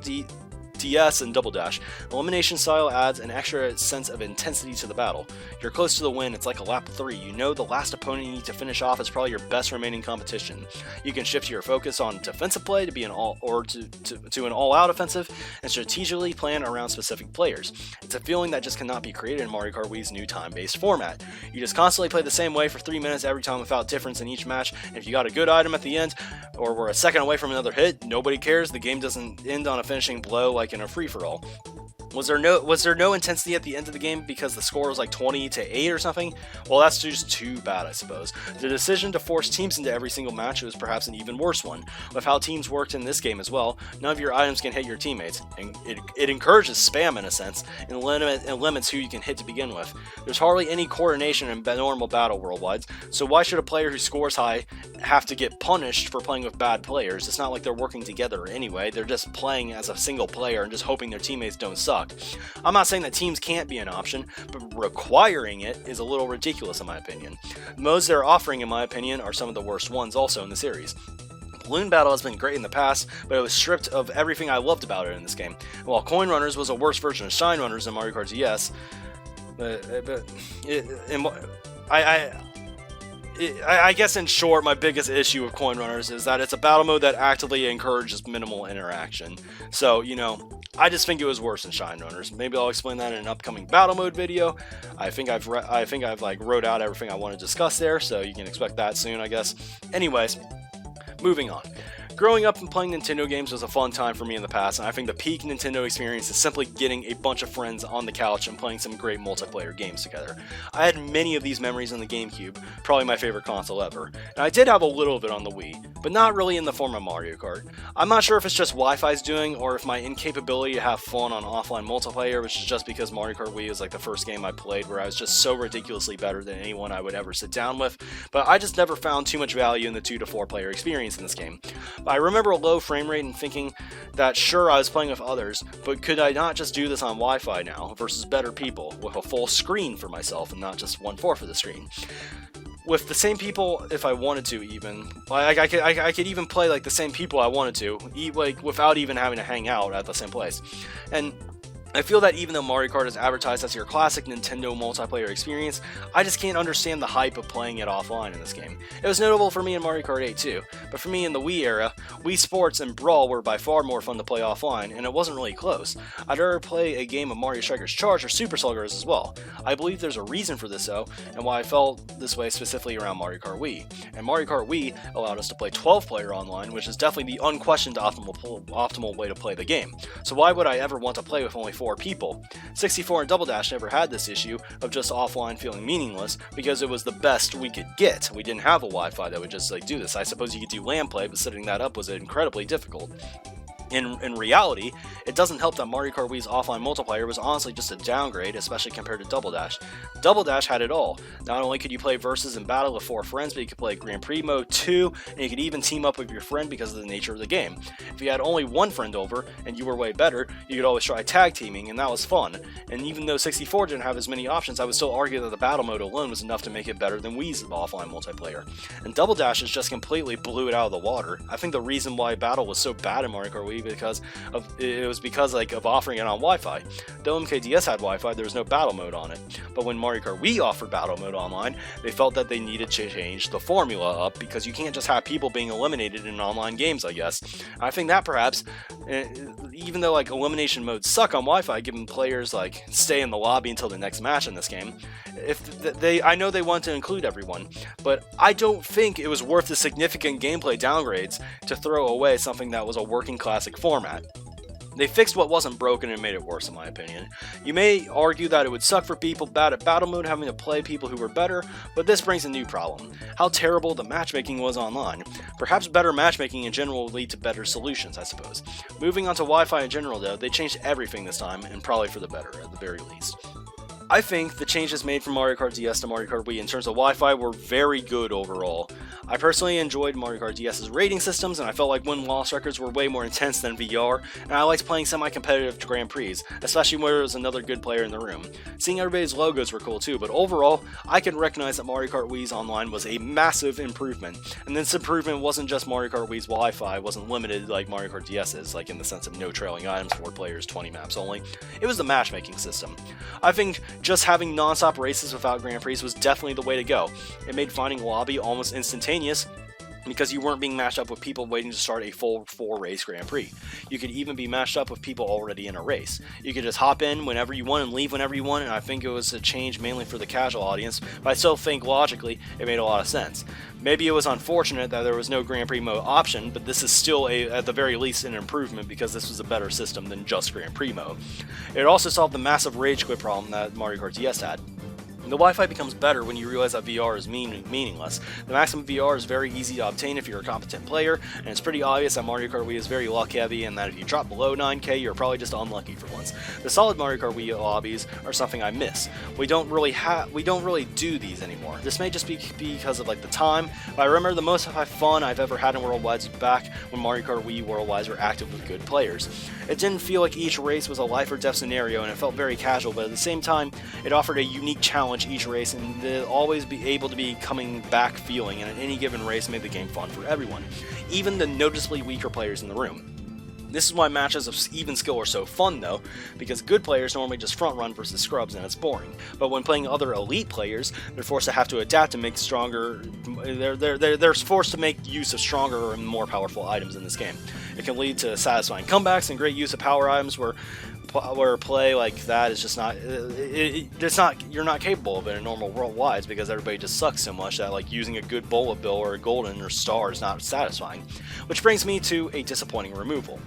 DS, and Double Dash. Elimination style adds an extra sense of intensity to the battle. You're close to the win, it's like a lap 3. You know the last opponent you need to finish off is probably your best remaining competition. You can shift your focus on defensive play to be an all-out offensive, and strategically plan around specific players. It's a feeling that just cannot be created in Mario Kart Wii's new time-based format. You just constantly play the same way for 3 minutes every time without difference in each match, and if you got a good item at the end, or we're a second away from another hit, nobody cares. The game doesn't end on a finishing blow like in a free-for-all. Was there no intensity at the end of the game because the score was like 20-8 or something? Well, that's just too bad, I suppose. The decision to force teams into every single match was perhaps an even worse one. With how teams worked in this game as well, none of your items can hit your teammates, and it encourages spam in a sense, and limits who you can hit to begin with. There's hardly any coordination in normal battle worldwide, so why should a player who scores high have to get punished for playing with bad players? It's not like they're working together anyway, they're just playing as a single player and just hoping their teammates don't suck. I'm not saying that teams can't be an option, but requiring it is a little ridiculous in my opinion. The modes they're offering, in my opinion, are some of the worst ones also in the series. Balloon Battle has been great in the past, but it was stripped of everything I loved about it in this game. While Coin Runners was a worse version of Shine Runners in Mario Kart DS, I guess in short, my biggest issue with Coin Runners is that it's a battle mode that actively encourages minimal interaction. So, I just think it was worse than Shine Runners. Maybe I'll explain that in an upcoming battle mode video. I think I've wrote out everything I want to discuss there, so you can expect that soon, I guess. Anyways, moving on. Growing up and playing Nintendo games was a fun time for me in the past, and I think the peak Nintendo experience is simply getting a bunch of friends on the couch and playing some great multiplayer games together. I had many of these memories on the GameCube, probably my favorite console ever, and I did have a little of it on the Wii, but not really in the form of Mario Kart. I'm not sure if it's just Wi-Fi's doing, or if my incapability to have fun on offline multiplayer, which is just because Mario Kart Wii was like the first game I played where I was just so ridiculously better than anyone I would ever sit down with, but I just never found too much value in the 2 to 4 player experience in this game. I remember a low frame rate and thinking that sure, I was playing with others, but could I not just do this on Wi-Fi now versus better people with a full screen for myself and not just 1/4 of the screen? With the same people, if I wanted to, even I could even play like the same people I wanted to, without even having to hang out at the same place. And I feel that even though Mario Kart is advertised as your classic Nintendo multiplayer experience, I just can't understand the hype of playing it offline in this game. It was notable for me in Mario Kart 8 too, but for me in the Wii era, Wii Sports and Brawl were by far more fun to play offline, and it wasn't really close. I'd rather play a game of Mario Strikers Charge or Super Sluggers as well. I believe there's a reason for this though, and why I felt this way specifically around Mario Kart Wii. And Mario Kart Wii allowed us to play 12-player online, which is definitely the unquestioned optimal way to play the game. So why would I ever want to play with only 4 people? 64 and Double Dash never had this issue of just offline feeling meaningless because it was the best we could get. We didn't have a Wi-Fi that would just do this. I suppose you could do LAN play, but setting that up was incredibly difficult. In reality, it doesn't help that Mario Kart Wii's offline multiplayer was honestly just a downgrade, especially compared to Double Dash. Double Dash had it all. Not only could you play versus and battle with 4 friends, but you could play Grand Prix mode 2, and you could even team up with your friend because of the nature of the game. If you had only one friend over, and you were way better, you could always try tag teaming, and that was fun. And even though 64 didn't have as many options, I would still argue that the battle mode alone was enough to make it better than Wii's offline multiplayer. And Double Dash just completely blew it out of the water. I think the reason why battle was so bad in Mario Kart Wii because of offering it on Wi-Fi. Though MKDS had Wi-Fi, there was no battle mode on it. But when Mario Kart Wii offered battle mode online, they felt that they needed to change the formula up because you can't just have people being eliminated in online games, I guess. I think that perhaps, even though elimination modes suck on Wi-Fi, giving players stay in the lobby until the next match in this game, I know they want to include everyone, but I don't think it was worth the significant gameplay downgrades to throw away something that was a working classic format. They fixed what wasn't broken and made it worse, in my opinion. You may argue that it would suck for people bad at battle mode having to play people who were better, but this brings a new problem: how terrible the matchmaking was online. Perhaps better matchmaking in general will lead to better solutions, I suppose. Moving on to Wi-Fi in general though, they changed everything this time, and probably for the better, at the very least. I think the changes made from Mario Kart DS to Mario Kart Wii in terms of Wi-Fi were very good overall. I personally enjoyed Mario Kart DS's rating systems, and I felt like win-loss records were way more intense than VR, and I liked playing semi-competitive Grand Prix, especially when there was another good player in the room. Seeing everybody's logos were cool too, but overall, I can recognize that Mario Kart Wii's online was a massive improvement, and this improvement wasn't just Mario Kart Wii's Wi-Fi, wasn't limited like Mario Kart DS's, like in the sense of no trailing items, 4 players, 20 maps only. It was the matchmaking system. I think just having non-stop races without Grand Prix was definitely the way to go. It made finding a lobby almost instantaneous because you weren't being matched up with people waiting to start a full 4-race Grand Prix. You could even be matched up with people already in a race. You could just hop in whenever you want and leave whenever you want, and I think it was a change mainly for the casual audience, but I still think logically it made a lot of sense. Maybe it was unfortunate that there was no Grand Prix mode option, but this is still at the very least an improvement because this was a better system than just Grand Prix mode. It also solved the massive rage quit problem that Mario Kart DS had. The Wi-Fi becomes better when you realize that VR is meaningless. The maximum VR is very easy to obtain if you're a competent player, and it's pretty obvious that Mario Kart Wii is very luck heavy and that if you drop below 9K, you're probably just unlucky for once. The solid Mario Kart Wii lobbies are something I miss. We don't really do these anymore. This may just be because of like the time, but I remember the most fun I've ever had in Worldwides back when Mario Kart Wii Worldwides were active with good players. It didn't feel like each race was a life or death scenario, and it felt very casual, but at the same time, it offered a unique challenge each race, and to always be able to be coming back feeling, and at any given race made the game fun for everyone, even the noticeably weaker players in the room. This is why matches of even skill are so fun though, because good players normally just front run versus scrubs and it's boring. But when playing other elite players, they're forced to have to adapt and make stronger. They're forced to make use of stronger and more powerful items in this game. It can lead to satisfying comebacks and great use of power items where play like that is just not. You're not capable of it in normal Worldwides because everybody just sucks so much that like using a good bullet bill or a golden or star is not satisfying. Which brings me to a disappointing removal.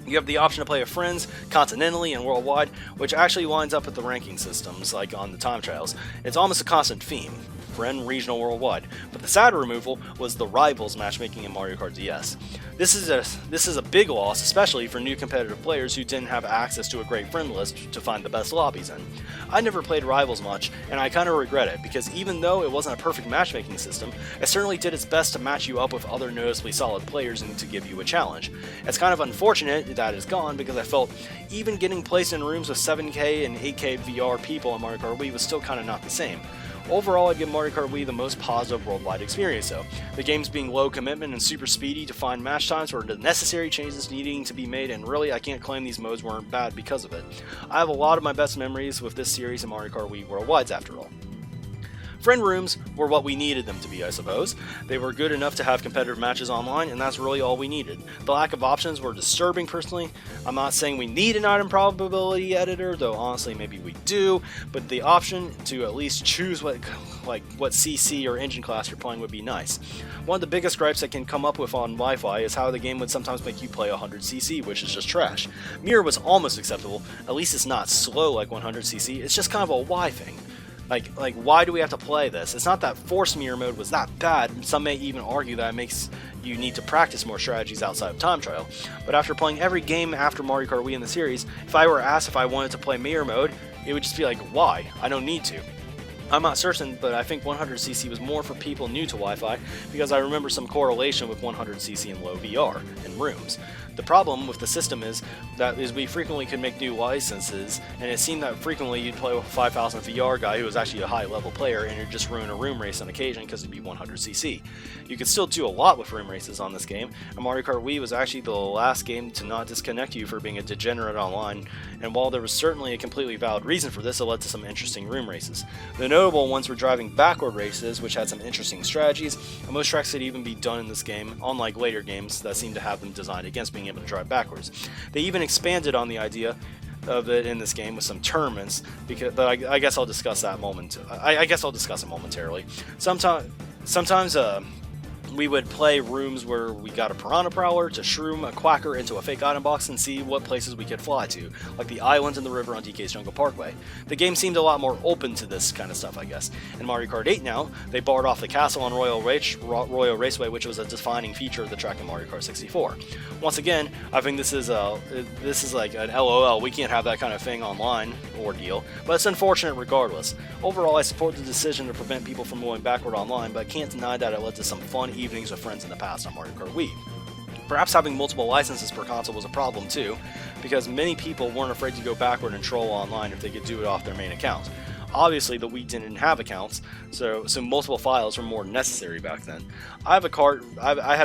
You have the option to play with friends, continentally and worldwide, which actually lines up with the ranking systems, like on the time trials. It's almost a constant theme, friend, regional, worldwide. But the sad removal was the rivals matchmaking in Mario Kart DS. This is a big loss, especially for new competitive players who didn't have access to a great friend list to find the best lobbies in. I never played Rivals much, and I kind of regret it, because even though it wasn't a perfect matchmaking system, it certainly did its best to match you up with other noticeably solid players and to give you a challenge. It's kind of unfortunate that it's gone, because I felt even getting placed in rooms with 7K and 8K VR people on Mario Kart Wii was still kind of not the same. Overall, I'd give Mario Kart Wii the most positive worldwide experience though. The games being low commitment and super speedy to find match times were the necessary changes needing to be made, and really I can't claim these modes weren't bad because of it. I have a lot of my best memories with this series and Mario Kart Wii Worldwides after all. Friend rooms were what we needed them to be, I suppose. They were good enough to have competitive matches online, and that's really all we needed. The lack of options were disturbing personally. I'm not saying we need an item probability editor, though honestly maybe we do, but the option to at least choose what CC or engine class you're playing would be nice. One of the biggest gripes I can come up with on Wi-Fi is how the game would sometimes make you play 100cc, which is just trash. Mirror was almost acceptable, at least it's not slow like 100cc, it's just kind of a why thing. Like, why do we have to play this? It's not that force mirror mode was that bad. Some may even argue that it makes you need to practice more strategies outside of time trial. But after playing every game after Mario Kart Wii in the series, if I were asked if I wanted to play mirror mode, it would just be like, why? I don't need to. I'm not certain, but I think 100cc was more for people new to Wi-Fi because I remember some correlation with 100cc in low VR in rooms. The problem with the system is we frequently could make new licenses, and it seemed that frequently you'd play with a 5000 VR guy who was actually a high level player, and you'd just ruin a room race on occasion because it'd be 100cc. You could still do a lot with room races on this game, and Mario Kart Wii was actually the last game to not disconnect you for being a degenerate online, and while there was certainly a completely valid reason for this, it led to some interesting room races. The notable ones were driving backward races, which had some interesting strategies, and most tracks could even be done in this game, unlike later games that seem to have them designed against being able to drive backwards. They even expanded on the idea of it in this game with some tournaments, but I guess I'll discuss that I guess I'll discuss it momentarily. Sometimes we would play rooms where we got a piranha prowler to shroom a quacker into a fake item box and see what places we could fly to, like the islands and the river on DK's Jungle Parkway. The game seemed a lot more open to this kind of stuff, I guess. In Mario Kart 8 now, they barred off the castle on Royal Raceway, which was a defining feature of the track in Mario Kart 64. Once again, I think this is like an LOL, we can't have that kind of thing online ordeal, but it's unfortunate regardless. Overall, I support the decision to prevent people from going backward online, but I can't deny that it led to some fun evenings with friends in the past on Mario Kart Wii. Perhaps having multiple licenses per console was a problem too, because many people weren't afraid to go backward and troll online if they could do it off their main account. Obviously, the Wii didn't have accounts, so multiple files were more necessary back then. I had a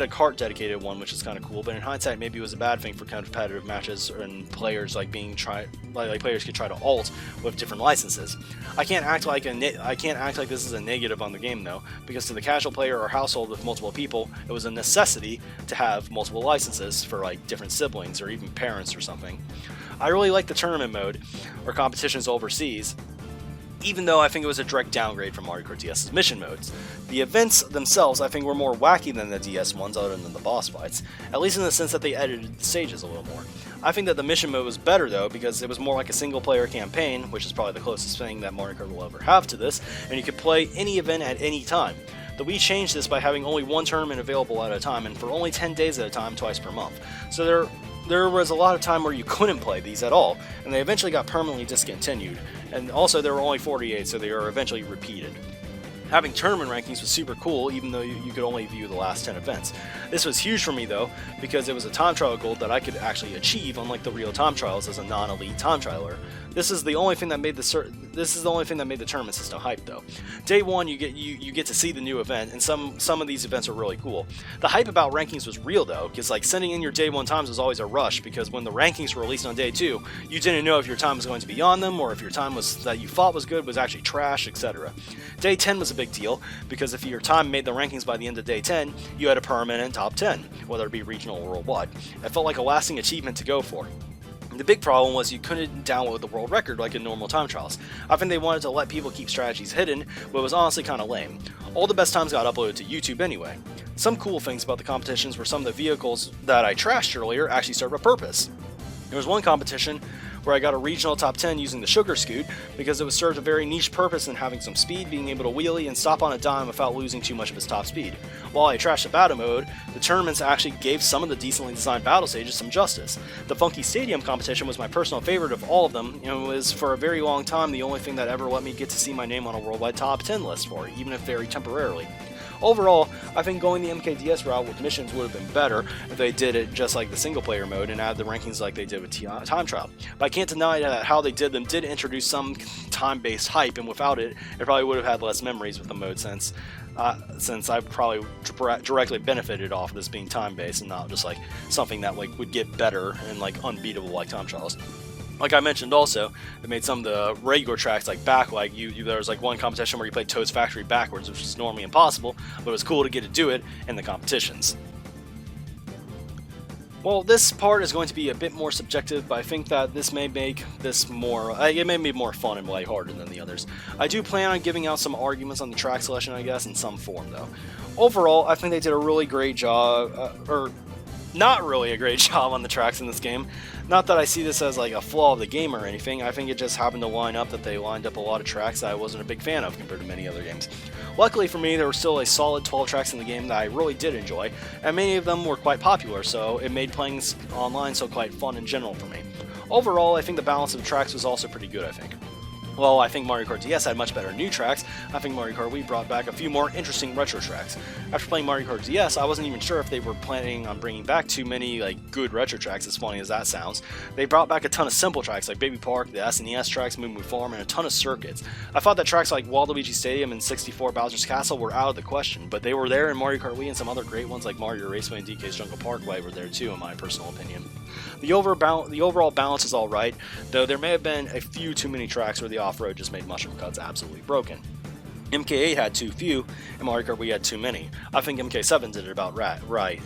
Kart dedicated one, which is kind of cool, but in hindsight, maybe it was a bad thing for competitive matches and players players could try to alt with different licenses. I can't act like this is a negative on the game though, because to the casual player or household with multiple people, it was a necessity to have multiple licenses for like different siblings or even parents or something. I really like the tournament mode or competitions overseas, even though I think it was a direct downgrade from Mario Kart DS's mission modes. The events themselves I think were more wacky than the DS ones other than the boss fights, at least in the sense that they edited the stages a little more. I think that the mission mode was better though, because it was more like a single player campaign, which is probably the closest thing that Mario Kart will ever have to this, and you could play any event at any time. The Wii changed this by having only one tournament available at a time, and for only 10 days at a time, twice per month. So there was a lot of time where you couldn't play these at all, and they eventually got permanently discontinued. And also there were only 48, so they were eventually repeated. Having tournament rankings was super cool, even though you could only view the last 10 events. This was huge for me though, because it was a time trial goal that I could actually achieve, unlike the real time trials as a non-elite time trialer. This is the only thing that made the tournament system hype though. Day one, you get to see the new event, and some of these events are really cool. The hype about rankings was real though, because like sending in your day one times was always a rush, because when the rankings were released on day two, you didn't know if your time was going to be on them or if your time that you thought was good was actually trash, etc. Day 10 was a big deal, because if your time made the rankings by the end of day 10, you had a permanent top 10, whether it be regional or worldwide. It felt like a lasting achievement to go for. The big problem was you couldn't download the world record like in normal time trials. I think they wanted to let people keep strategies hidden, but it was honestly kind of lame. All the best times got uploaded to YouTube anyway. Some cool things about the competitions were some of the vehicles that I trashed earlier actually served a purpose. There was one competition where I got a regional top 10 using the Sugar Scoot, because it was served a very niche purpose in having some speed, being able to wheelie and stop on a dime without losing too much of its top speed. While I trashed the battle mode, the tournaments actually gave some of the decently designed battle stages some justice. The Funky Stadium competition was my personal favorite of all of them, and was for a very long time the only thing that ever let me get to see my name on a worldwide top 10 list for it, even if very temporarily. Overall, I think going the MKDS route with missions would have been better if they did it just like the single player mode and add the rankings like they did with Time Trial. But I can't deny that how they did them did introduce some time-based hype, and without it, it probably would have had less memories with the mode since I've probably directly benefited off of this being time-based and not just like something that like would get better and like unbeatable like Time Trials. Like I mentioned also, they made some of the regular tracks like back, like there was like one competition where you played Toad's Factory backwards, which is normally impossible, but it was cool to get to do it in the competitions. Well, this part is going to be a bit more subjective, but I think that this may make this more, it may be more fun and lighthearted than the others. I do plan on giving out some arguments on the track selection, I guess, in some form though. Overall, I think they did a really great job, or not really a great job on the tracks in this game. Not that I see this as like a flaw of the game or anything, I think it just happened to line up that they lined up a lot of tracks that I wasn't a big fan of compared to many other games. Luckily for me, there were still a solid 12 tracks in the game that I really did enjoy, and many of them were quite popular, so it made playing online so quite fun in general for me. Overall, I think the balance of the tracks was also pretty good, I think. Well, I think Mario Kart DS had much better new tracks. I think Mario Kart Wii brought back a few more interesting retro tracks. After playing Mario Kart DS, I wasn't even sure if they were planning on bringing back too many like good retro tracks, as funny as that sounds. They brought back a ton of simple tracks like Baby Park, the SNES tracks, Moo Moo Farm, and a ton of circuits. I thought that tracks like Waluigi Stadium and 64 Bowser's Castle were out of the question, but they were there in Mario Kart Wii, and some other great ones like Mario Raceway and DK's Jungle Parkway were there too, in my personal opinion. The overall balance is alright, though there may have been a few too many tracks where the off-road just made mushroom cuts absolutely broken. MK8 had too few, and Mario Kart Wii had too many. I think MK7 did it about right.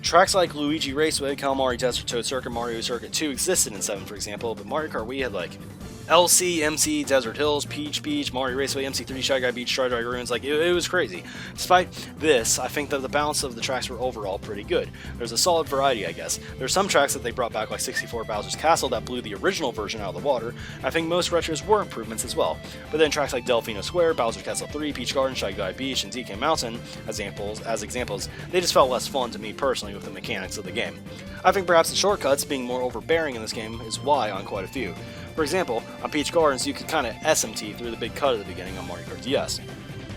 Tracks like Luigi Raceway, Calamari Desert, Toad Circuit, Mario Circuit 2 existed in 7, for example, but Mario Kart Wii had like LC, MC, Desert Hills, Peach Beach, Mario Raceway, MC3, Shy Guy Beach, Try Drag Ruins, like, it was crazy. Despite this, I think that the balance of the tracks were overall pretty good. There's a solid variety, I guess. There's some tracks that they brought back, like 64 Bowser's Castle, that blew the original version out of the water. I think most retros were improvements as well. But then tracks like Delfino Square, Bowser's Castle 3, Peach Garden, Shy Guy Beach, and DK Mountain, as examples, they just felt less fun to me personally with the mechanics of the game. I think perhaps the shortcuts being more overbearing in this game is why on quite a few. For example, on Peach Gardens, you could kind of SMT through the big cut at the beginning on Mario Kart DS.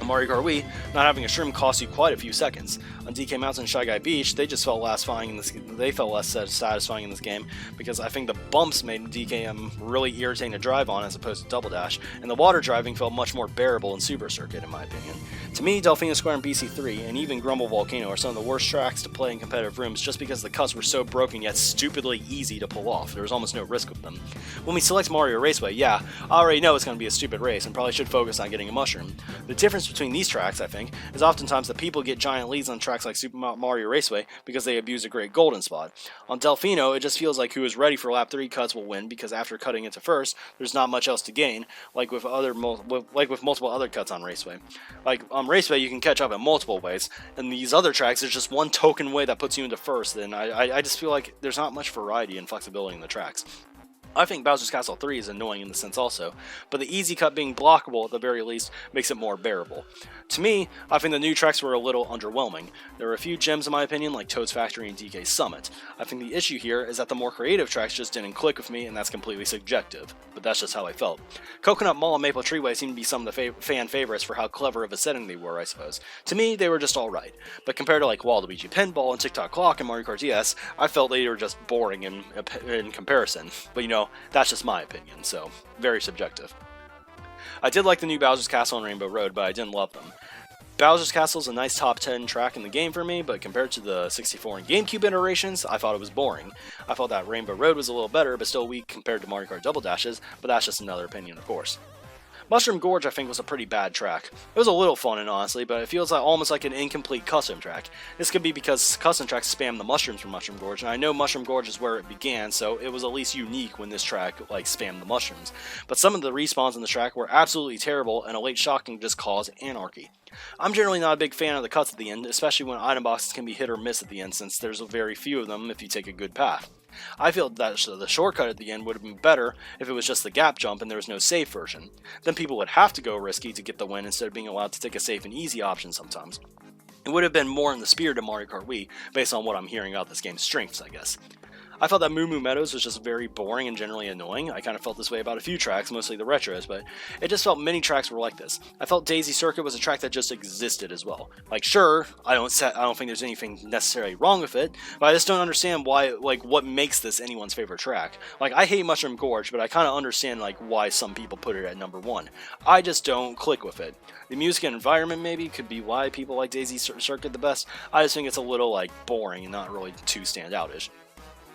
On Mario Kart Wii, not having a shroom cost you quite a few seconds. On DK Mountain and Shy Guy Beach, they just felt less satisfying in this game because I think the bumps made DKM really irritating to drive on as opposed to Double Dash, and the water driving felt much more bearable in Super Circuit in my opinion. To me, Delfino Square and BC3 and even Grumble Volcano are some of the worst tracks to play in competitive rooms just because the cuts were so broken yet stupidly easy to pull off. There was almost no risk with them. When we select Mario Raceway, yeah, I already know it's going to be a stupid race and probably should focus on getting a mushroom. The difference between these tracks, I think, is oftentimes that people get giant leads on tracks like Super Mario Raceway because they abuse a great golden spot. On Delfino, it just feels like who is ready for lap 3 cuts will win because after cutting into first, there's not much else to gain, like with multiple other cuts on Raceway. Like on Raceway, you can catch up in multiple ways, and these other tracks, there's just one token way that puts you into first, and I just feel like there's not much variety and flexibility in the tracks. I think Bowser's Castle 3 is annoying in the sense also, but the easy cut being blockable at the very least makes it more bearable. To me, I think the new tracks were a little underwhelming. There were a few gems in my opinion, like Toad's Factory and DK Summit. I think the issue here is that the more creative tracks just didn't click with me, and that's completely subjective, but that's just how I felt. Coconut Mall and Maple Treeway seem to be some of the fan favorites for how clever of a setting they were, I suppose. To me, they were just alright, but compared to like Waluigi Pinball and Tick-Tock Clock and Mario Kart DS, I felt they were just boring in comparison, but you know, that's just my opinion, so very subjective. I did like the new Bowser's Castle and Rainbow Road, but I didn't love them. Bowser's Castle is a nice top 10 track in the game for me, but compared to the 64 and GameCube iterations, I thought it was boring. I thought that Rainbow Road was a little better, but still weak compared to Mario Kart Double Dashes, but that's just another opinion, of course. Mushroom Gorge, I think, was a pretty bad track. It was a little fun, and honestly, but it feels almost like an incomplete custom track. This could be because custom tracks spam the mushrooms from Mushroom Gorge, and I know Mushroom Gorge is where it began, so it was at least unique when this track, spammed the mushrooms. But some of the respawns in the track were absolutely terrible, and a late shot can just cause anarchy. I'm generally not a big fan of the cuts at the end, especially when item boxes can be hit or miss at the end, since there's very few of them if you take a good path. I feel that the shortcut at the end would have been better if it was just the gap jump and there was no safe version. Then people would have to go risky to get the win instead of being allowed to take a safe and easy option sometimes. It would have been more in the spirit of Mario Kart Wii, based on what I'm hearing about this game's strengths, I guess. I felt that Moo Moo Meadows was just very boring and generally annoying. I kind of felt this way about a few tracks, mostly the retros, but it just felt many tracks were like this. I felt Daisy Circuit was a track that just existed as well. Like, sure, I don't think there's anything necessarily wrong with it, but I just don't understand why, what makes this anyone's favorite track. Like, I hate Mushroom Gorge, but I kind of understand, why some people put it at number 1. I just don't click with it. The music and environment maybe could be why people like Daisy Circuit the best. I just think it's a little, boring and not really too standoutish.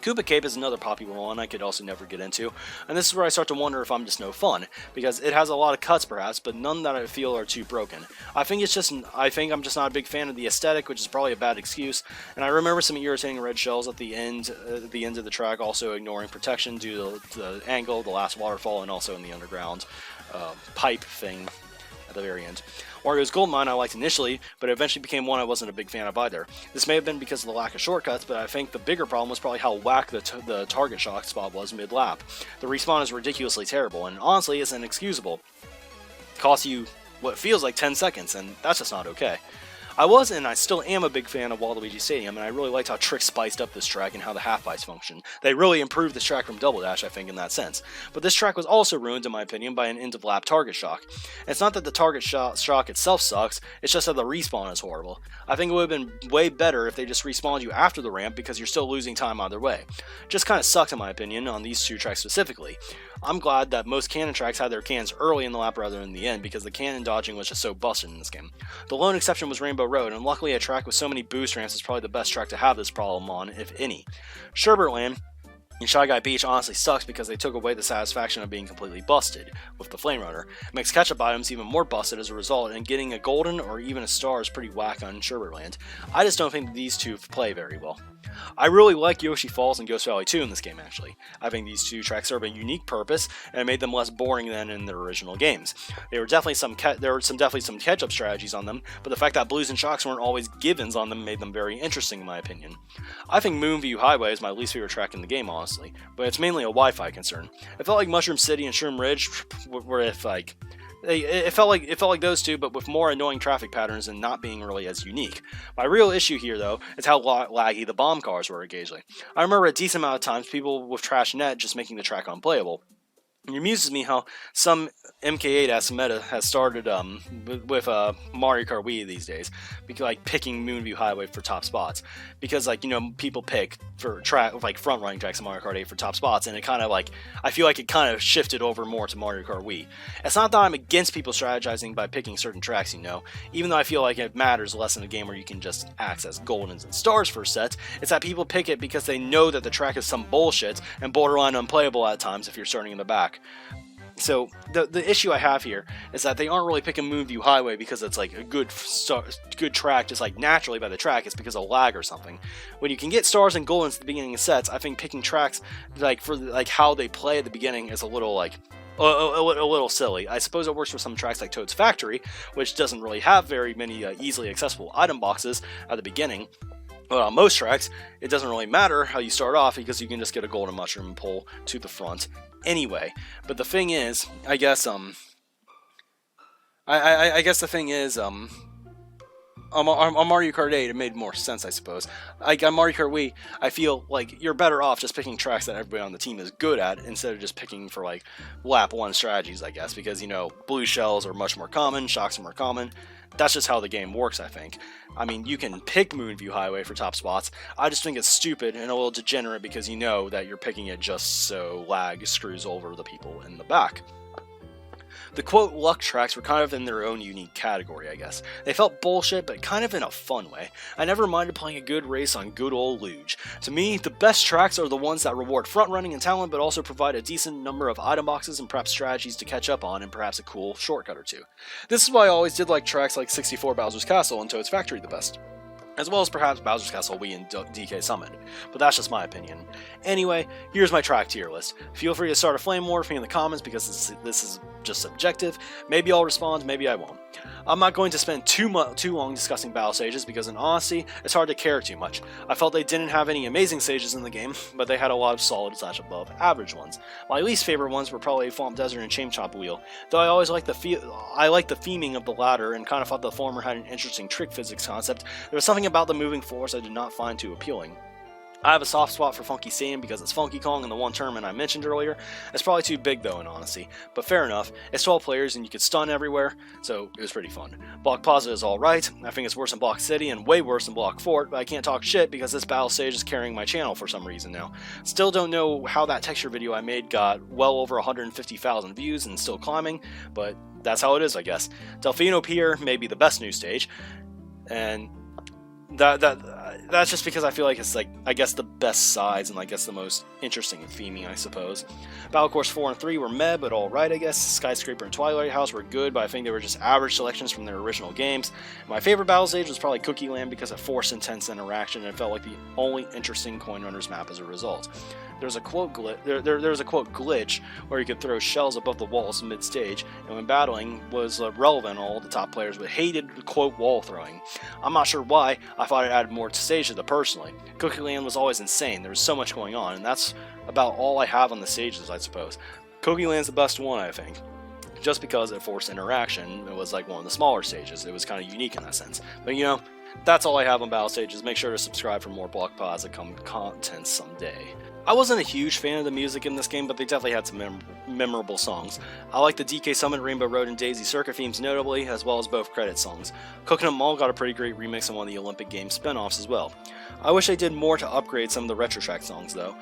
Koopa Cape is another popular one I could also never get into, and this is where I start to wonder if I'm just no fun, because it has a lot of cuts perhaps, but none that I feel are too broken. I think I'm just not a big fan of the aesthetic, which is probably a bad excuse, and I remember some irritating red shells at the end of the track, also ignoring protection due to the angle, the last waterfall, and also in the underground pipe thing at the very end. Wario's Gold Mine I liked initially, but it eventually became one I wasn't a big fan of either. This may have been because of the lack of shortcuts, but I think the bigger problem was probably how whack the target shock spot was mid-lap. The respawn is ridiculously terrible, and honestly is inexcusable. It costs you what feels like 10 seconds, and that's just not okay. I was, and I still am, a big fan of Waluigi Stadium, and I really liked how Trick spiced up this track and how the half-pipes function. They really improved this track from Double Dash, I think, in that sense. But this track was also ruined, in my opinion, by an end-of-lap target shock. And it's not that the target shock itself sucks, it's just that the respawn is horrible. I think it would have been way better if they just respawned you after the ramp, because you're still losing time either way. Just kind of sucked, in my opinion, on these two tracks specifically. I'm glad that most cannon tracks had their cannons early in the lap rather than the end, because the cannon dodging was just so busted in this game. The lone exception was Rainbow Road, and luckily a track with so many boost ramps is probably the best track to have this problem on, if any. Sherbertland And Shy Guy Beach honestly sucks because they took away the satisfaction of being completely busted with the Flame Runner. It makes ketchup items even more busted as a result, and getting a golden or even a star is pretty whack on Sherbetland. I just don't think these two play very well. I really like Yoshi Falls and Ghost Valley 2 in this game, actually. I think these two tracks serve a unique purpose, and it made them less boring than in their original games. There were definitely some catch-up strategies on them, but the fact that blues and shocks weren't always givens on them made them very interesting in my opinion. I think Moonview Highway is my least favorite track in the game, honestly, but it's mainly a Wi-Fi concern. It felt like Mushroom City and Shroom Ridge were it felt like those two, but with more annoying traffic patterns and not being really as unique. My real issue here, though, is how laggy the bomb cars were occasionally. I remember a decent amount of times people with trash net just making the track unplayable. It amuses me how some MK8 meta has started with Mario Kart Wii these days, because like picking Moonview Highway for top spots, because people pick for front running tracks in Mario Kart 8 for top spots, and it kind of I feel like it kind of shifted over more to Mario Kart Wii. It's not that I'm against people strategizing by picking certain tracks, even though I feel like it matters less in a game where you can just access goldens and stars for sets. It's that people pick it because they know that the track is some bullshit and borderline unplayable at times if you're starting in the back. So the issue I have here is that they aren't really picking Moonview Highway because it's like a good track just like naturally by the track. It's because of lag or something. When you can get stars and goldens at the beginning of sets, I think picking tracks for how they play at the beginning is a little a little silly. I suppose it works for some tracks like Toad's Factory, which doesn't really have very many easily accessible item boxes at the beginning. But on most tracks, it doesn't really matter how you start off because you can just get a golden mushroom and pull to the front anyway. But the thing is, I guess the thing is, on Mario Kart 8, it made more sense, I suppose. On Mario Kart Wii, I feel like you're better off just picking tracks that everybody on the team is good at instead of just picking for lap 1 strategies, I guess, because blue shells are much more common, shocks are more common. That's just how the game works, I think. I mean, you can pick Moonview Highway for top spots. I just think it's stupid and a little degenerate because you know that you're picking it just so lag screws over the people in the back. The quote luck tracks were kind of in their own unique category, I guess. They felt bullshit, but kind of in a fun way. I never minded playing a good race on good old luge. To me, the best tracks are the ones that reward front running and talent, but also provide a decent number of item boxes and perhaps strategies to catch up on, and perhaps a cool shortcut or two. This is why I always did like tracks like 64 Bowser's Castle and Toad's Factory the best, as well as perhaps Bowser's Castle Wii and DK Summon, but that's just my opinion. Anyway, here's my track tier list. Feel free to start a flame war with me in the comments because this is just subjective. Maybe I'll respond, maybe I won't. I'm not going to spend too long discussing battle stages because in honesty, it's hard to care too much. I felt they didn't have any amazing stages in the game, but they had a lot of solid / above average ones. My least favorite ones were probably Swamp Desert and Chain Chomp Wheel, though I always liked the theming of the latter and kind of thought the former had an interesting trick physics concept. There was something about the moving floors I did not find too appealing. I have a soft spot for Funky Stadium because it's Funky Kong in the one tournament I mentioned earlier. It's probably too big though in honesty, but fair enough. It's 12 players and you could stun everywhere, so it was pretty fun. Block Plaza is alright. I think it's worse than Block City and way worse than Block Fort, but I can't talk shit because this battle stage is carrying my channel for some reason now. Still don't know how that texture video I made got well over 150,000 views and still climbing, but that's how it is, I guess. Delfino Pier may be the best new stage, and that's just because I feel like it's I guess the best size and I guess the most interesting theming, I suppose. Battle Course 4 and 3 were meh, but alright, I guess. Skyscraper and Twilight House were good, but I think they were just average selections from their original games. My favorite battle stage was probably Cookie Land because it forced intense interaction and it felt like the only interesting Coin Runners map as a result. There's a quote glitch where you could throw shells above the walls mid-stage, and when battling was relevant, all the top players but hated quote wall throwing. I'm not sure why. I thought it added more to stage to the personally. Cookie Land was always insane. There was so much going on, and that's about all I have on the stages, I suppose. Cookie Land's the best one, I think. Just because it forced interaction, it was like one of the smaller stages. It was kind of unique in that sense. But that's all I have on battle stages. Make sure to subscribe for more Block Plaza content someday. I wasn't a huge fan of the music in this game, but they definitely had some memorable songs. I like the DK Summit, Rainbow Road, and Daisy Circuit themes notably, as well as both credit songs. Coconut Mall got a pretty great remix on one of the Olympic Games spin-offs as well. I wish they did more to upgrade some of the retro track songs though,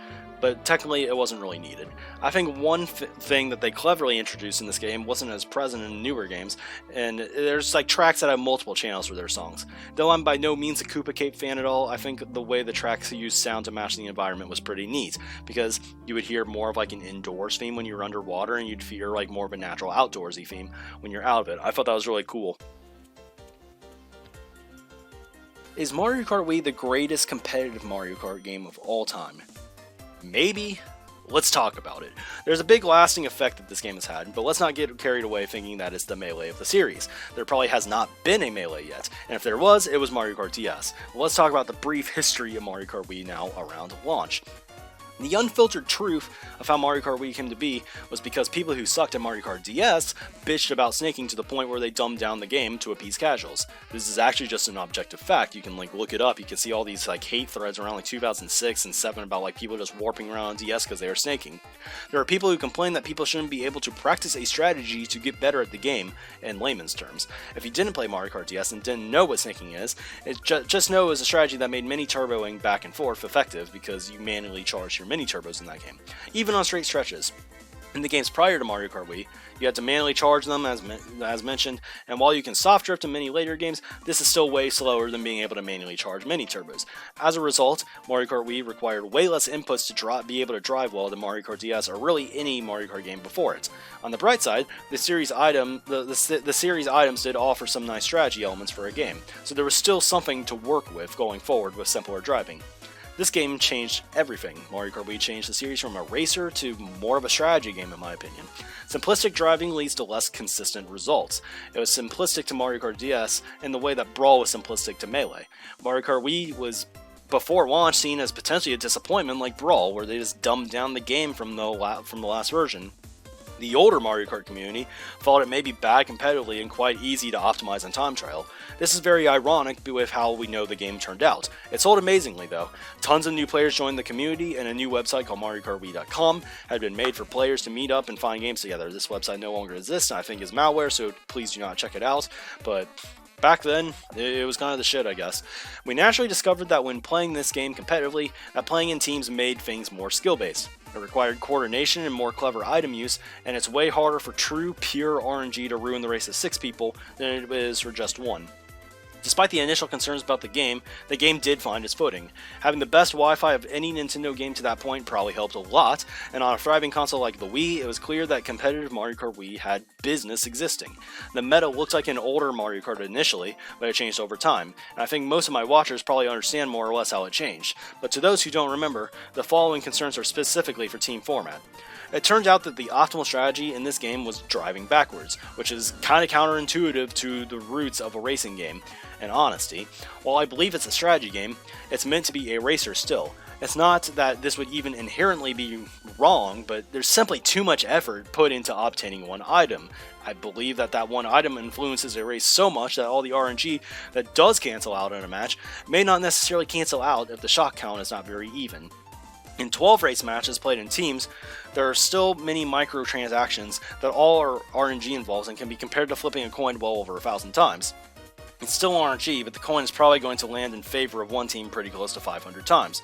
but technically it wasn't really needed. I think one thing that they cleverly introduced in this game wasn't as present in newer games, and there's like tracks that have multiple channels for their songs. Though I'm by no means a Koopa Cape fan at all, I think the way the tracks use sound to match the environment was pretty neat, because you would hear more of like an indoors theme when you're underwater, and you'd hear like more of a natural outdoorsy theme when you're out of it. I thought that was really cool. Is Mario Kart Wii the greatest competitive Mario Kart game of all time? Maybe. Let's talk about it. There's a big lasting effect that this game has had, but let's not get carried away thinking that it's the Melee of the series. There probably has not been a Melee yet, and if there was, it was Mario Kart DS. Well, let's talk about the brief history of Mario Kart Wii now around launch. The unfiltered truth of how Mario Kart Wii came to be was because people who sucked at Mario Kart DS bitched about snaking to the point where they dumbed down the game to appease casuals. This is actually just an objective fact. You can like look it up. You can see all these like hate threads around like 2006 and 7 about like people just warping around on DS because they are snaking. There are people who complain that people shouldn't be able to practice a strategy to get better at the game, in layman's terms. If you didn't play Mario Kart DS and didn't know what snaking is, just know it was a strategy that made mini turboing back and forth effective because you manually charged your mini turbos in that game, even on straight stretches. In the games prior to Mario Kart Wii, you had to manually charge them, as mentioned, and while you can soft drift in many later games, this is still way slower than being able to manually charge mini turbos. As a result, Mario Kart Wii required way less inputs to be able to drive well than Mario Kart DS or really any Mario Kart game before it. On the bright side, the series items did offer some nice strategy elements for a game, so there was still something to work with going forward with simpler driving. This game changed everything. Mario Kart Wii changed the series from a racer to more of a strategy game in my opinion. Simplistic driving leads to less consistent results. It was simplistic to Mario Kart DS in the way that Brawl was simplistic to Melee. Mario Kart Wii was before launch seen as potentially a disappointment like Brawl, where they just dumbed down the game from the last version. The older Mario Kart community thought it may be bad competitively and quite easy to optimize on time trial. This is very ironic with how we know the game turned out. It sold amazingly though. Tons of new players joined the community, and a new website called MarioKartWii.com had been made for players to meet up and find games together. This website no longer exists and I think is malware, so please do not check it out, but back then, it was kind of the shit, I guess. We naturally discovered that when playing this game competitively, that playing in teams made things more skill-based. It required coordination and more clever item use, and it's way harder for true, pure RNG to ruin the race of 6 people than it is for just 1. Despite the initial concerns about the game did find its footing. Having the best Wi-Fi of any Nintendo game to that point probably helped a lot, and on a thriving console like the Wii, it was clear that competitive Mario Kart Wii had business existing. The meta looked like an older Mario Kart initially, but it changed over time, and I think most of my watchers probably understand more or less how it changed. But to those who don't remember, the following concerns are specifically for team format. It turned out that the optimal strategy in this game was driving backwards, which is kind of counterintuitive to the roots of a racing game. In honesty, while I believe it's a strategy game, it's meant to be a racer still. It's not that this would even inherently be wrong, but there's simply too much effort put into obtaining one item. I believe that one item influences a race so much that all the RNG that does cancel out in a match may not necessarily cancel out if the shot count is not very even. In 12 race matches played in teams, there are still many microtransactions that all are RNG involved and can be compared to flipping a coin well over 1,000 times. It's still RNG, but the coin is probably going to land in favor of one team pretty close to 500 times.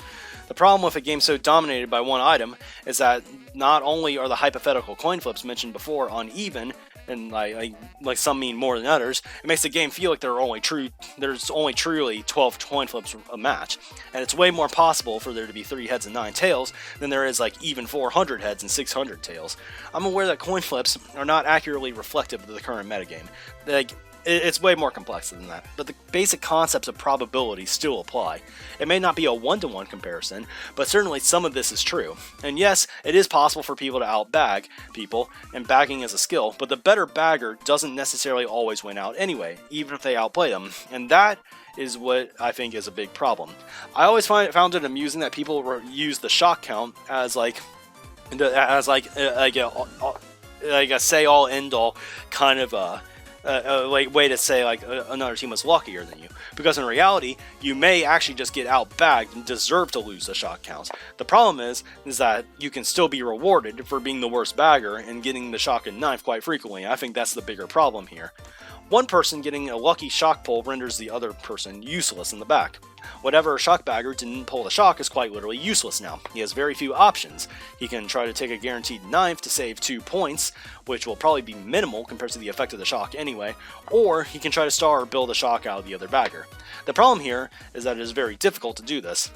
The problem with a game so dominated by one item is that not only are the hypothetical coin flips mentioned before uneven, and like some mean more than others, it makes the game feel like there's only truly 12 coin flips a match, and it's way more possible for there to be 3 heads and 9 tails than there is like even 400 heads and 600 tails. I'm aware that coin flips are not accurately reflective of the current metagame. It's way more complex than that, but the basic concepts of probability still apply. It may not be a one-to-one comparison, but certainly some of this is true. And yes, it is possible for people to outbag people, and bagging is a skill, but the better bagger doesn't necessarily always win out anyway, even if they outplay them, and that is what I think is a big problem. I always found it amusing that people use the shot count as a say-all, end-all kind of way to say another team was luckier than you, because in reality you may actually just get outbagged and deserve to lose the shot counts. The problem is that you can still be rewarded for being the worst bagger and getting the shotgun knife quite frequently. I think that's the bigger problem here. One person getting a lucky shock pull renders the other person useless in the back. Whatever shock bagger didn't pull the shock is quite literally useless now. He has very few options. He can try to take a guaranteed ninth to save 2 points, which will probably be minimal compared to the effect of the shock anyway, or he can try to star or build a shock out of the other bagger. The problem here is that it is very difficult to do this.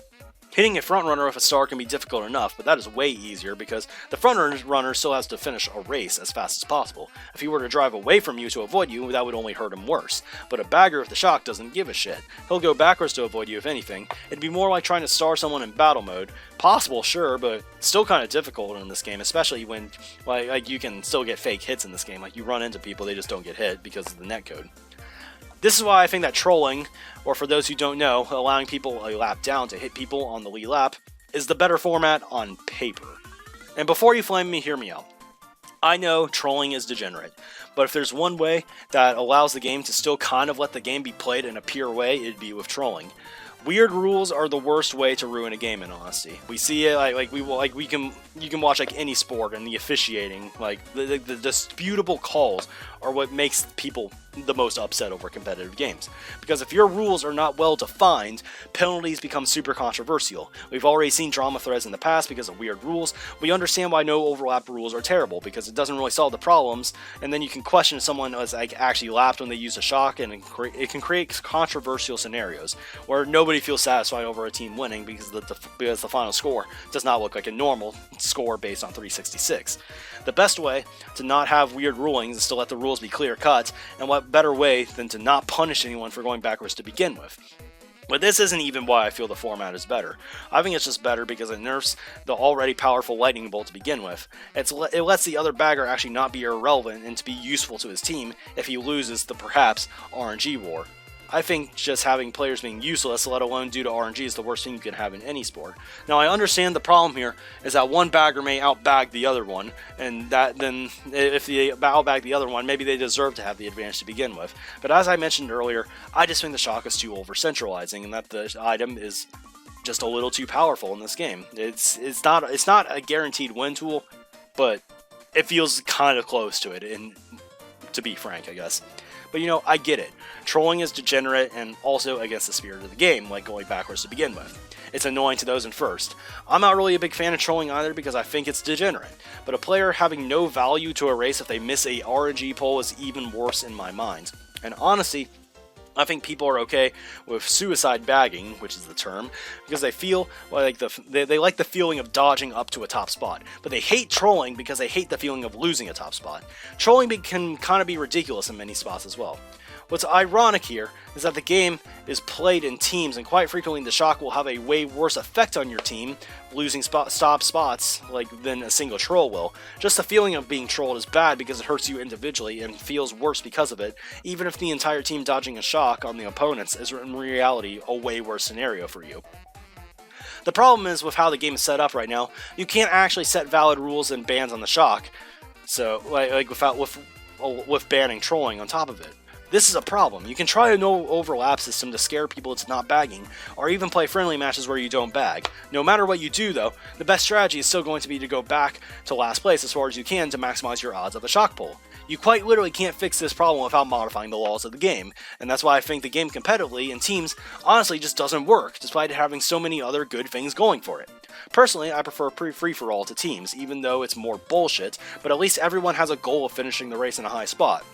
Hitting a front runner with a star can be difficult enough, but that is way easier because the front runner still has to finish a race as fast as possible. If he were to drive away from you to avoid you, that would only hurt him worse. But a bagger with the shock doesn't give a shit. He'll go backwards to avoid you if anything. It'd be more like trying to star someone in battle mode. Possible, sure, but still kind of difficult in this game, especially when like you can still get fake hits in this game. Like you run into people, they just don't get hit because of the netcode. This is why I think that trolling, or for those who don't know, allowing people a lap down to hit people on the lead lap, is the better format on paper. And before you flame me, hear me out. I know trolling is degenerate, but if there's one way that allows the game to still kind of let the game be played in a pure way, it'd be with trolling. Weird rules are the worst way to ruin a game, in honesty. We see it you can watch like any sport, and the officiating, like the disputable calls, are what makes people the most upset over competitive games. Because if your rules are not well defined, penalties become super controversial. We've already seen drama threads in the past because of weird rules. We understand why no overlap rules are terrible, because it doesn't really solve the problems, and then you can question if someone was like actually lapped when they use a shock, and it can create controversial scenarios where nobody feels satisfied over a team winning because the final score does not look like a normal score based on 366. The best way to not have weird rulings is to let the rules be clear cut, and what better way than to not punish anyone for going backwards to begin with. But this isn't even why I feel the format is better. I think it's just better because it nerfs the already powerful lightning bolt to begin with. It lets the other bagger actually not be irrelevant and to be useful to his team if he loses the perhaps RNG war. I think just having players being useless, let alone due to RNG, is the worst thing you can have in any sport. Now, I understand the problem here is that one bagger may outbag the other one, and that then if they outbag the other one, maybe they deserve to have the advantage to begin with. But as I mentioned earlier, I just think the shock is too over-centralizing, and that the item is just a little too powerful in this game. It's not a guaranteed win tool, but it feels kind of close to it, and to be frank, I guess. But you know, I get it. Trolling is degenerate and also against the spirit of the game, like going backwards to begin with. It's annoying to those in first. I'm not really a big fan of trolling either because I think it's degenerate, but a player having no value to a race if they miss a RNG pull is even worse in my mind. And honestly, I think people are okay with suicide bagging, which is the term, because they feel like they like the feeling of dodging up to a top spot. But they hate trolling because they hate the feeling of losing a top spot. Trolling can kind of be ridiculous in many spots as well. What's ironic here is that the game is played in teams, and quite frequently the shock will have a way worse effect on your team, losing stop spots than a single troll will. Just the feeling of being trolled is bad because it hurts you individually and feels worse because of it, even if the entire team dodging a shock on the opponents is in reality a way worse scenario for you. The problem is with how the game is set up right now, you can't actually set valid rules and bans on the shock, so with banning trolling on top of it. This is a problem. You can try a no overlap system to scare people into not bagging, or even play friendly matches where you don't bag. No matter what you do though, the best strategy is still going to be to go back to last place as far as you can to maximize your odds of a shock pull. You quite literally can't fix this problem without modifying the laws of the game, and that's why I think the game competitively in teams honestly just doesn't work, despite having so many other good things going for it. Personally, I prefer free-for-all to teams, even though it's more bullshit, but at least everyone has a goal of finishing the race in a high spot.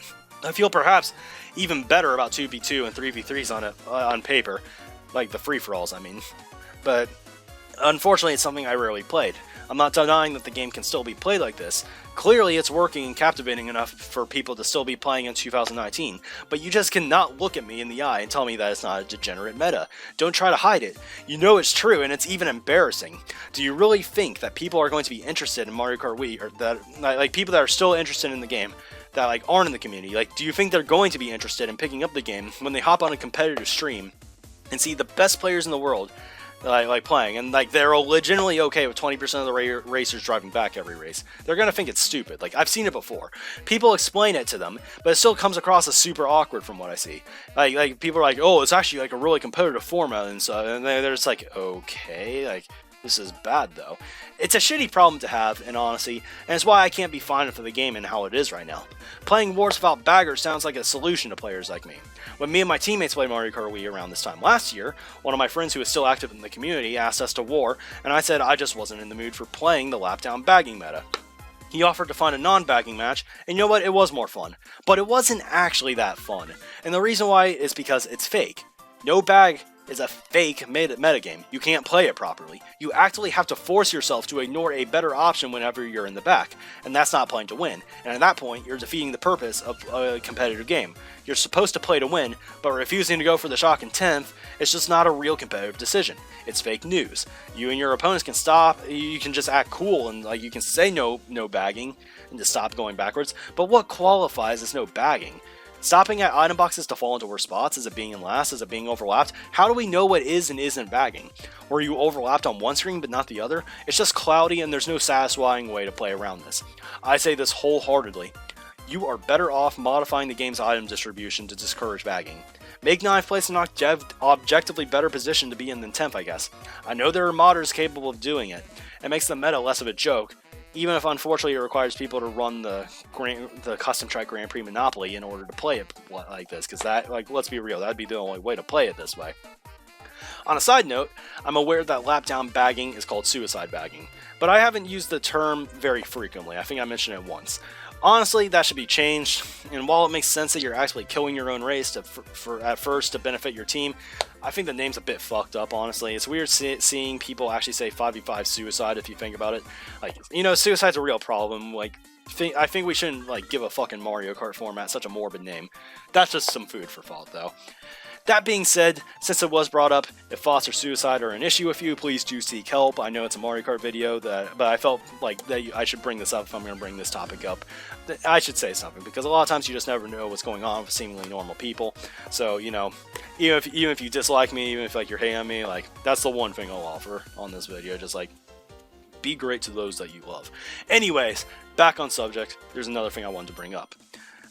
I feel perhaps even better about 2v2 and 3v3s on paper, like the free-for-alls, I mean. But unfortunately, it's something I rarely played. I'm not denying that the game can still be played like this. Clearly, it's working and captivating enough for people to still be playing in 2019, but you just cannot look at me in the eye and tell me that it's not a degenerate meta. Don't try to hide it. You know it's true, and it's even embarrassing. Do you really think that people are going to be interested in Mario Kart Wii, or that people that are still interested in the game, that aren't in the community, do you think they're going to be interested in picking up the game when they hop on a competitive stream and see the best players in the world playing, and they're legitimately okay with 20% of the racers driving back every race? They're gonna think it's stupid. I've seen it before. People explain it to them, but it still comes across as super awkward from what I see. People are like, oh, it's actually a really competitive format and stuff, and they're just like, okay, This is bad, though. It's a shitty problem to have, in honesty, and it's why I can't be fond of the game and how it is right now. Playing wars without baggers sounds like a solution to players like me. When me and my teammates played Mario Kart Wii around this time last year, one of my friends who is still active in the community asked us to war, and I said I just wasn't in the mood for playing the lapdown bagging meta. He offered to find a non-bagging match, and you know what, it was more fun. But it wasn't actually that fun, and the reason why is because it's fake. No bag is a fake metagame. You can't play it properly. You actually have to force yourself to ignore a better option whenever you're in the back, and that's not playing to win. And at that point, you're defeating the purpose of a competitive game. You're supposed to play to win, but refusing to go for the shock in 10th is just not a real competitive decision. It's fake news. You and your opponents can stop, you can just act cool and like you can say no bagging and just stop going backwards, but what qualifies as no bagging? Stopping at item boxes to fall into worse spots? Is it being in last? Is it being overlapped? How do we know what is and isn't bagging? Were you overlapped on one screen but not the other? It's just cloudy and there's no satisfying way to play around this. I say this wholeheartedly. You are better off modifying the game's item distribution to discourage bagging. Make 9th place an objectively better position to be in than 10th, I guess. I know there are modders capable of doing it. It makes the meta less of a joke, even if unfortunately it requires people to run the custom track Grand Prix Monopoly in order to play it like this, because that, like, let's be real, that'd be the only way to play it this way. On a side note, I'm aware that lapdown bagging is called suicide bagging, but I haven't used the term very frequently. I think I mentioned it once. Honestly, that should be changed, and while it makes sense that you're actually killing your own race at first to benefit your team, I think the name's a bit fucked up, honestly. It's weird seeing people actually say 5v5 suicide if you think about it. Like, you know, suicide's a real problem. Like, I think we shouldn't, like, give a fucking Mario Kart format such a morbid name. That's just some food for thought, though. That being said, since it was brought up, if thoughts or suicide are an issue with you, please do seek help. I know it's a Mario Kart video, but I felt like that I should bring this up if I'm going to bring this topic up. I should say something, because a lot of times you just never know what's going on with seemingly normal people. So, you know, even if you dislike me, even if like you're hating on me, like, that's the one thing I'll offer on this video. Just like, be great to those that you love. Anyways, back on subject, there's another thing I wanted to bring up.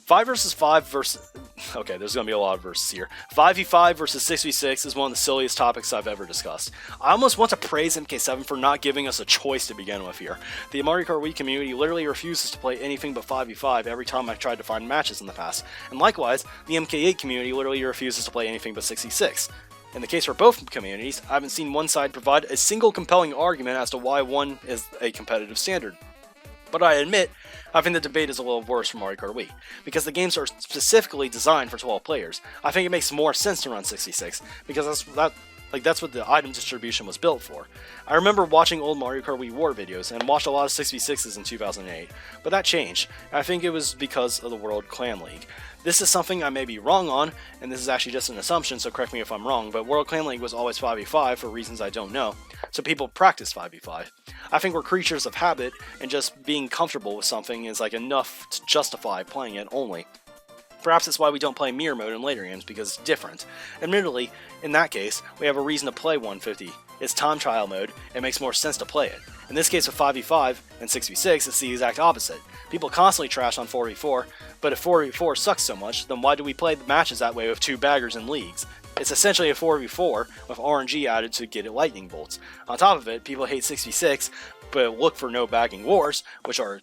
5 versus 5 versus... Okay, there's going to be a lot of verses here. 5v5 versus 6v6 is one of the silliest topics I've ever discussed. I almost want to praise MK7 for not giving us a choice to begin with here. The Mario Kart Wii community literally refuses to play anything but 5v5 every time I've tried to find matches in the past. And likewise, the MK8 community literally refuses to play anything but 6v6. In the case for both communities, I haven't seen one side provide a single compelling argument as to why one is a competitive standard. But I admit, I think the debate is a little worse for Mario Kart Wii, because the games are specifically designed for 12 players. I think it makes more sense to run 66, because that's what the item distribution was built for. I remember watching old Mario Kart Wii War videos, and watched a lot of 6v6s in 2008, but that changed, and I think it was because of the World Clan League. This is something I may be wrong on, and this is actually just an assumption, so correct me if I'm wrong, but World Clan League was always 5v5 for reasons I don't know, so people practice 5v5. I think we're creatures of habit, and just being comfortable with something is like enough to justify playing it only. Perhaps that's why we don't play mirror mode in later games, because it's different. Admittedly, in that case, we have a reason to play 150. It's time trial mode, it makes more sense to play it. In this case with 5v5 and 6v6, it's the exact opposite. People constantly trash on 4v4, but if 4v4 sucks so much, then why do we play the matches that way with 2 baggers in leagues? It's essentially a 4v4 with RNG added to get it lightning bolts. On top of it, people hate 6v6, but look for no bagging wars, which are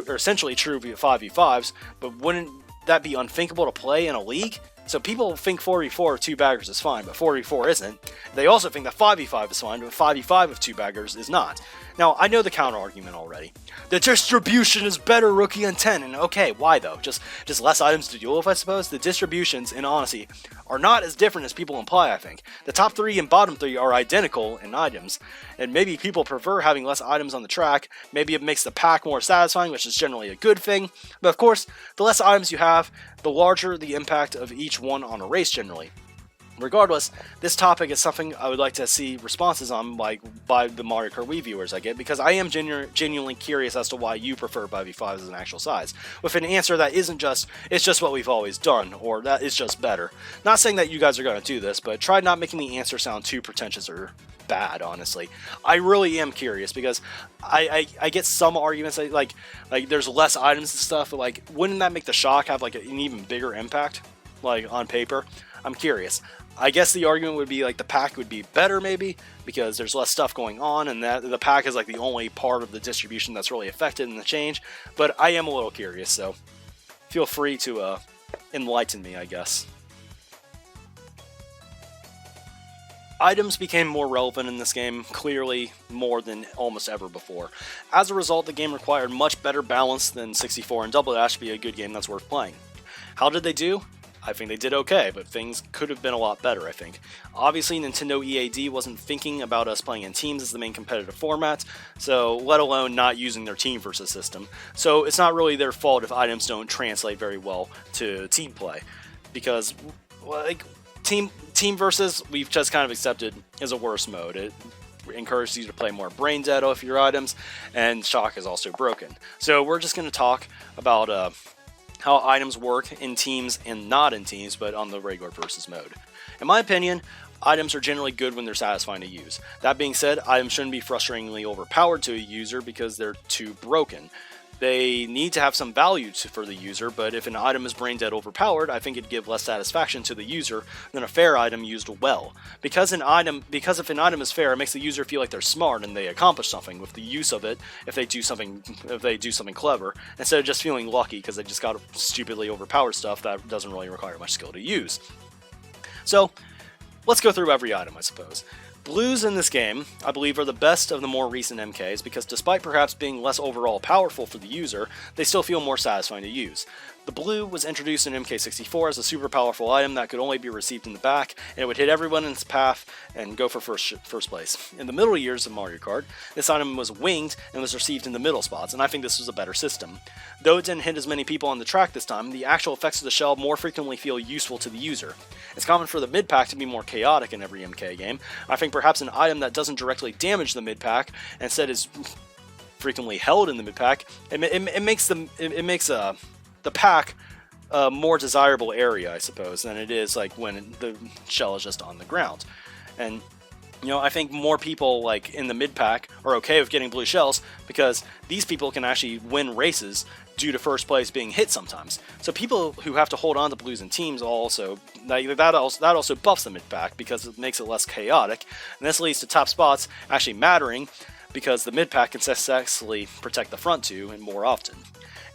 essentially true 5v5s, but wouldn't that be unthinkable to play in a league? So people think 4v4 with 2 baggers is fine, but 4v4 isn't. They also think that 5v5 is fine, but 5v5 with 2 baggers is not. Now, I know the counter-argument already. The distribution is better, Rookie, on 10, and okay, why though? Just less items to deal with, I suppose? The distributions, in honesty, are not as different as people imply, I think. The top 3 and bottom 3 are identical in items, and maybe people prefer having less items on the track, maybe it makes the pack more satisfying, which is generally a good thing, but of course, the less items you have, the larger the impact of each one on a race generally. Regardless, this topic is something I would like to see responses on by the Mario Kart Wii viewers I get, because I am genuinely curious as to why you prefer 5v5 as an actual size, with an answer that isn't just, it's just what we've always done, or that is just better. Not saying that you guys are going to do this, but try not making the answer sound too pretentious or bad, honestly. I really am curious, because I get some arguments, like there's less items and stuff, but like, wouldn't that make the shock have like an even bigger impact, like on paper? I'm curious. I guess the argument would be like the pack would be better maybe because there's less stuff going on, and that the pack is like the only part of the distribution that's really affected in the change. But I am a little curious, so feel free to enlighten me, I guess. Items became more relevant in this game, clearly more than almost ever before. As a result, the game required much better balance than 64 and Double Dash to be a good game that's worth playing. How did they do? I think they did okay, but things could have been a lot better, I think. Obviously, Nintendo EAD wasn't thinking about us playing in teams as the main competitive format, so let alone not using their team versus system. So it's not really their fault if items don't translate very well to team play, because like team versus, we've just kind of accepted is a worse mode. It encourages you to play more brain dead off your items, and shock is also broken. So we're just going to talk about how items work in teams and not in teams, but on the regular versus mode. In my opinion, items are generally good when they're satisfying to use. That being said, items shouldn't be frustratingly overpowered to a user because they're too broken. They need to have some value for the user, but if an item is brain dead overpowered, I think it'd give less satisfaction to the user than a fair item used well. Because if an item is fair, it makes the user feel like they're smart and they accomplish something with the use of it if they do something clever, instead of just feeling lucky because they just got stupidly overpowered stuff that doesn't really require much skill to use. So, let's go through every item, I suppose. Blues in this game, I believe, are the best of the more recent MKs because despite perhaps being less overall powerful for the user, they still feel more satisfying to use. The blue was introduced in MK64 as a super powerful item that could only be received in the back, and it would hit everyone in its path and go for first place. In the middle years of Mario Kart, this item was winged and was received in the middle spots, and I think this was a better system. Though it didn't hit as many people on the track this time, the actual effects of the shell more frequently feel useful to the user. It's common for the mid-pack to be more chaotic in every MK game. I think perhaps an item that doesn't directly damage the mid-pack, and instead is frequently held in the mid-pack, it makes the pack a more desirable area, I suppose, than it is like when the shell is just on the ground. And I think more people like in the mid-pack are okay with getting blue shells because these people can actually win races due to first place being hit sometimes. So people who have to hold on to blues in teams that also buffs the mid-pack because it makes it less chaotic, and this leads to top spots actually mattering because the mid-pack can successfully protect the front two and more often.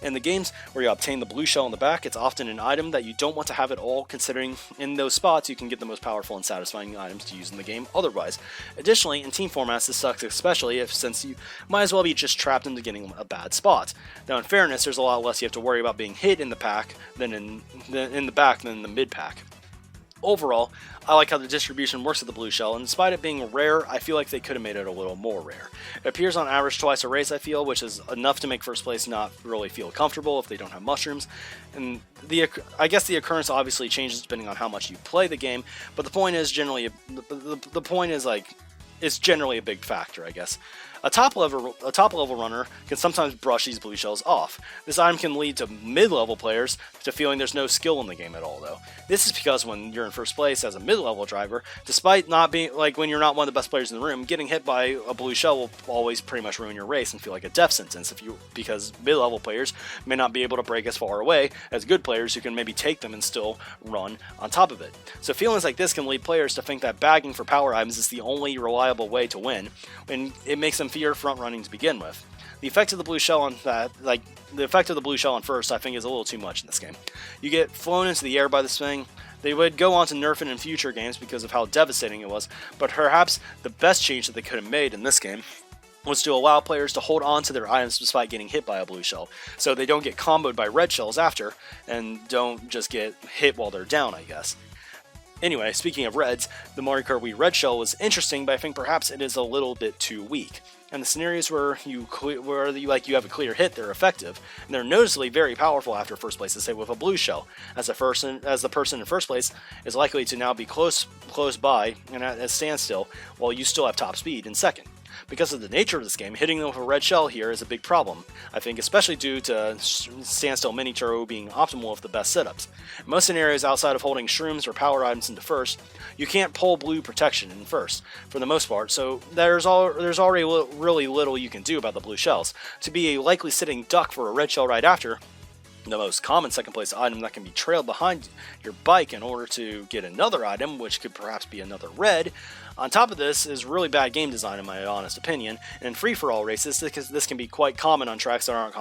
In the games where you obtain the blue shell in the back, it's often an item that you don't want to have at all, considering in those spots you can get the most powerful and satisfying items to use in the game otherwise. Additionally, in team formats this sucks especially since you might as well be just trapped into getting a bad spot. Now in fairness, there's a lot less you have to worry about being hit in the pack than in the back than in the mid-pack. Overall, I like how the distribution works with the blue shell, and despite it being rare, I feel like they could have made it a little more rare. It appears on average twice a race, I feel, which is enough to make first place not really feel comfortable if they don't have mushrooms. And I guess the occurrence obviously changes depending on how much you play the game, but the point is it's generally a big factor, I guess. A top level runner can sometimes brush these blue shells off. This item can lead to mid-level players to feeling there's no skill in the game at all, though. This is because when you're in first place as a mid-level driver, despite not being when you're not one of the best players in the room, getting hit by a blue shell will always pretty much ruin your race and feel like a death sentence because mid-level players may not be able to break as far away as good players who can maybe take them and still run on top of it. So feelings like this can lead players to think that bagging for power items is the only reliable way to win, and it makes them fear front running to begin with. The effect of the blue shell on first, I think, is a little too much in this game. You get flown into the air by this thing. They would go on to nerf it in future games because of how devastating it was, but perhaps the best change that they could have made in this game was to allow players to hold on to their items despite getting hit by a blue shell, so they don't get comboed by red shells after, and don't just get hit while they're down, I guess. Anyway, speaking of reds, the Mario Kart Wii red shell was interesting, but I think perhaps it is a little bit too weak. And the scenarios where you have a clear hit, they're effective, and they're noticeably very powerful after first place, say with a blue shell, as the person in first place is likely to now be close by and at a standstill, while you still have top speed in second. Because of the nature of this game, hitting them with a red shell here is a big problem, I think, especially due to standstill mini turbo being optimal with the best setups. In most scenarios outside of holding shrooms or power items into first, you can't pull blue protection in first, for the most part, so there's already really little you can do about the blue shells. To be a likely sitting duck for a red shell right after, The most common second place item that can be trailed behind your bike in order to get another item, which could perhaps be another red. On top of this is really bad game design in my honest opinion, and in free-for-all races this can be quite common on tracks that aren't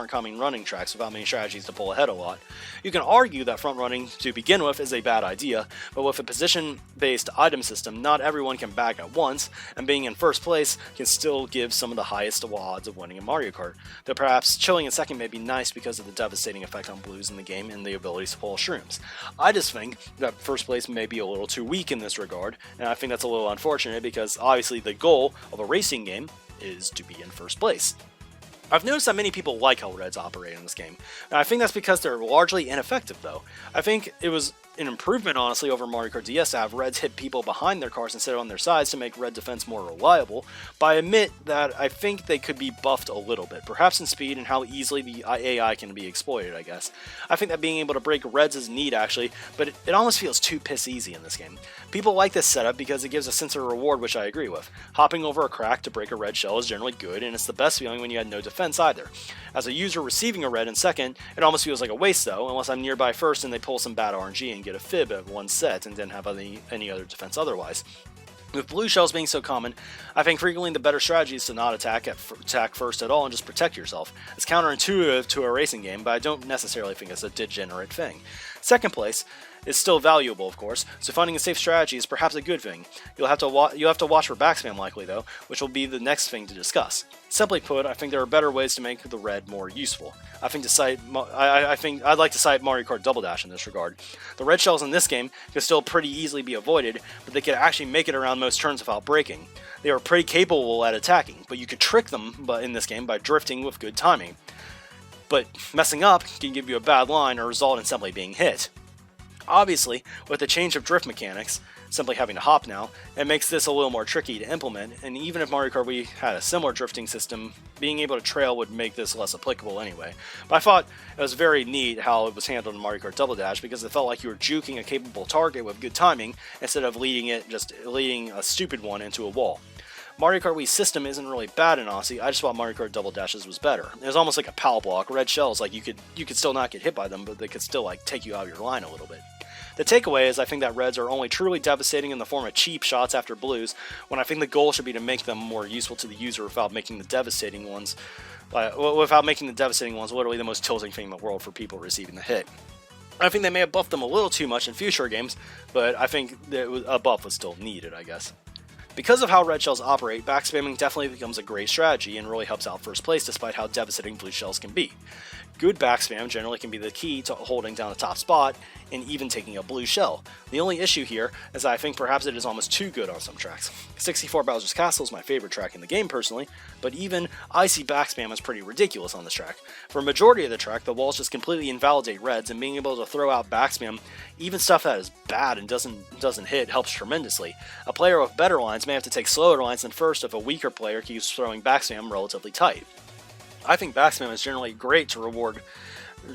common running tracks without many strategies to pull ahead a lot. You can argue that front running to begin with is a bad idea, but with a position-based item system, not everyone can bag at once, and being in first place can still give some of the highest odds of winning in Mario Kart, though perhaps chilling in second may be nice because of the devastating effect on blues in the game and the ability to pull shrooms. I just think that first place may be a little too weak in this regard, and I think that's a little unfortunate because obviously the goal of a racing game is to be in first place. I've noticed that many people like how reds operate in this game, and I think that's because they're largely ineffective though. I think it was an improvement honestly over Mario Kart DS to have reds hit people behind their cars instead of on their sides to make red defense more reliable, but I admit that I think they could be buffed a little bit, perhaps in speed and how easily the AI can be exploited, I guess. I think that being able to break reds is neat actually, but it almost feels too piss easy in this game. People like this setup because it gives a sense of reward, which I agree with. Hopping over a crack to break a red shell is generally good, and it's the best feeling when you had no defense either. As a user receiving a red in second, it almost feels like a waste though, unless I'm nearby first and they pull some bad RNG and get a fib at one set and didn't have any other defense otherwise. With blue shells being so common, I think frequently the better strategy is to not attack first at all and just protect yourself. It's counterintuitive to a racing game, but I don't necessarily think it's a degenerate thing. Second place is still valuable, of course, so finding a safe strategy is perhaps a good thing. You'll have to watch for backspam likely though, which will be the next thing to discuss. Simply put, I think there are better ways to make the red more useful. I'd like to cite Mario Kart Double Dash in this regard. The red shells in this game can still pretty easily be avoided, but they can actually make it around most turns without breaking. They are pretty capable at attacking, but you could trick them in this game by drifting with good timing. But messing up can give you a bad line or result in simply being hit. Obviously, with the change of drift mechanics, simply having to hop now, it makes this a little more tricky to implement, and even if Mario Kart Wii had a similar drifting system, being able to trail would make this less applicable anyway. But I thought it was very neat how it was handled in Mario Kart Double Dash because it felt like you were juking a capable target with good timing instead of leading a stupid one into a wall. Mario Kart Wii's system isn't really bad in Aussie, I just thought Mario Kart Double Dashes was better. It was almost like a PAL block, red shells, like you could still not get hit by them, but they could still like take you out of your line a little bit. The takeaway is I think that reds are only truly devastating in the form of cheap shots after blues, when I think the goal should be to make them more useful to the user without making the devastating ones literally the most tilting thing in the world for people receiving the hit. I think they may have buffed them a little too much in future games, but I think a buff was still needed, I guess. Because of how red shells operate, backspamming definitely becomes a great strategy and really helps out first place despite how devastating blue shells can be. Good backspam generally can be the key to holding down the top spot and even taking a blue shell. The only issue here is that I think perhaps it is almost too good on some tracks. 64 Bowser's Castle is my favorite track in the game personally, but even icy backspam is pretty ridiculous on this track. For a majority of the track, the walls just completely invalidate reds, and being able to throw out backspam, even stuff that is bad and doesn't hit, helps tremendously. A player with better lines may have to take slower lines than first if a weaker player keeps throwing backspam relatively tight. I think backspam is generally great to reward.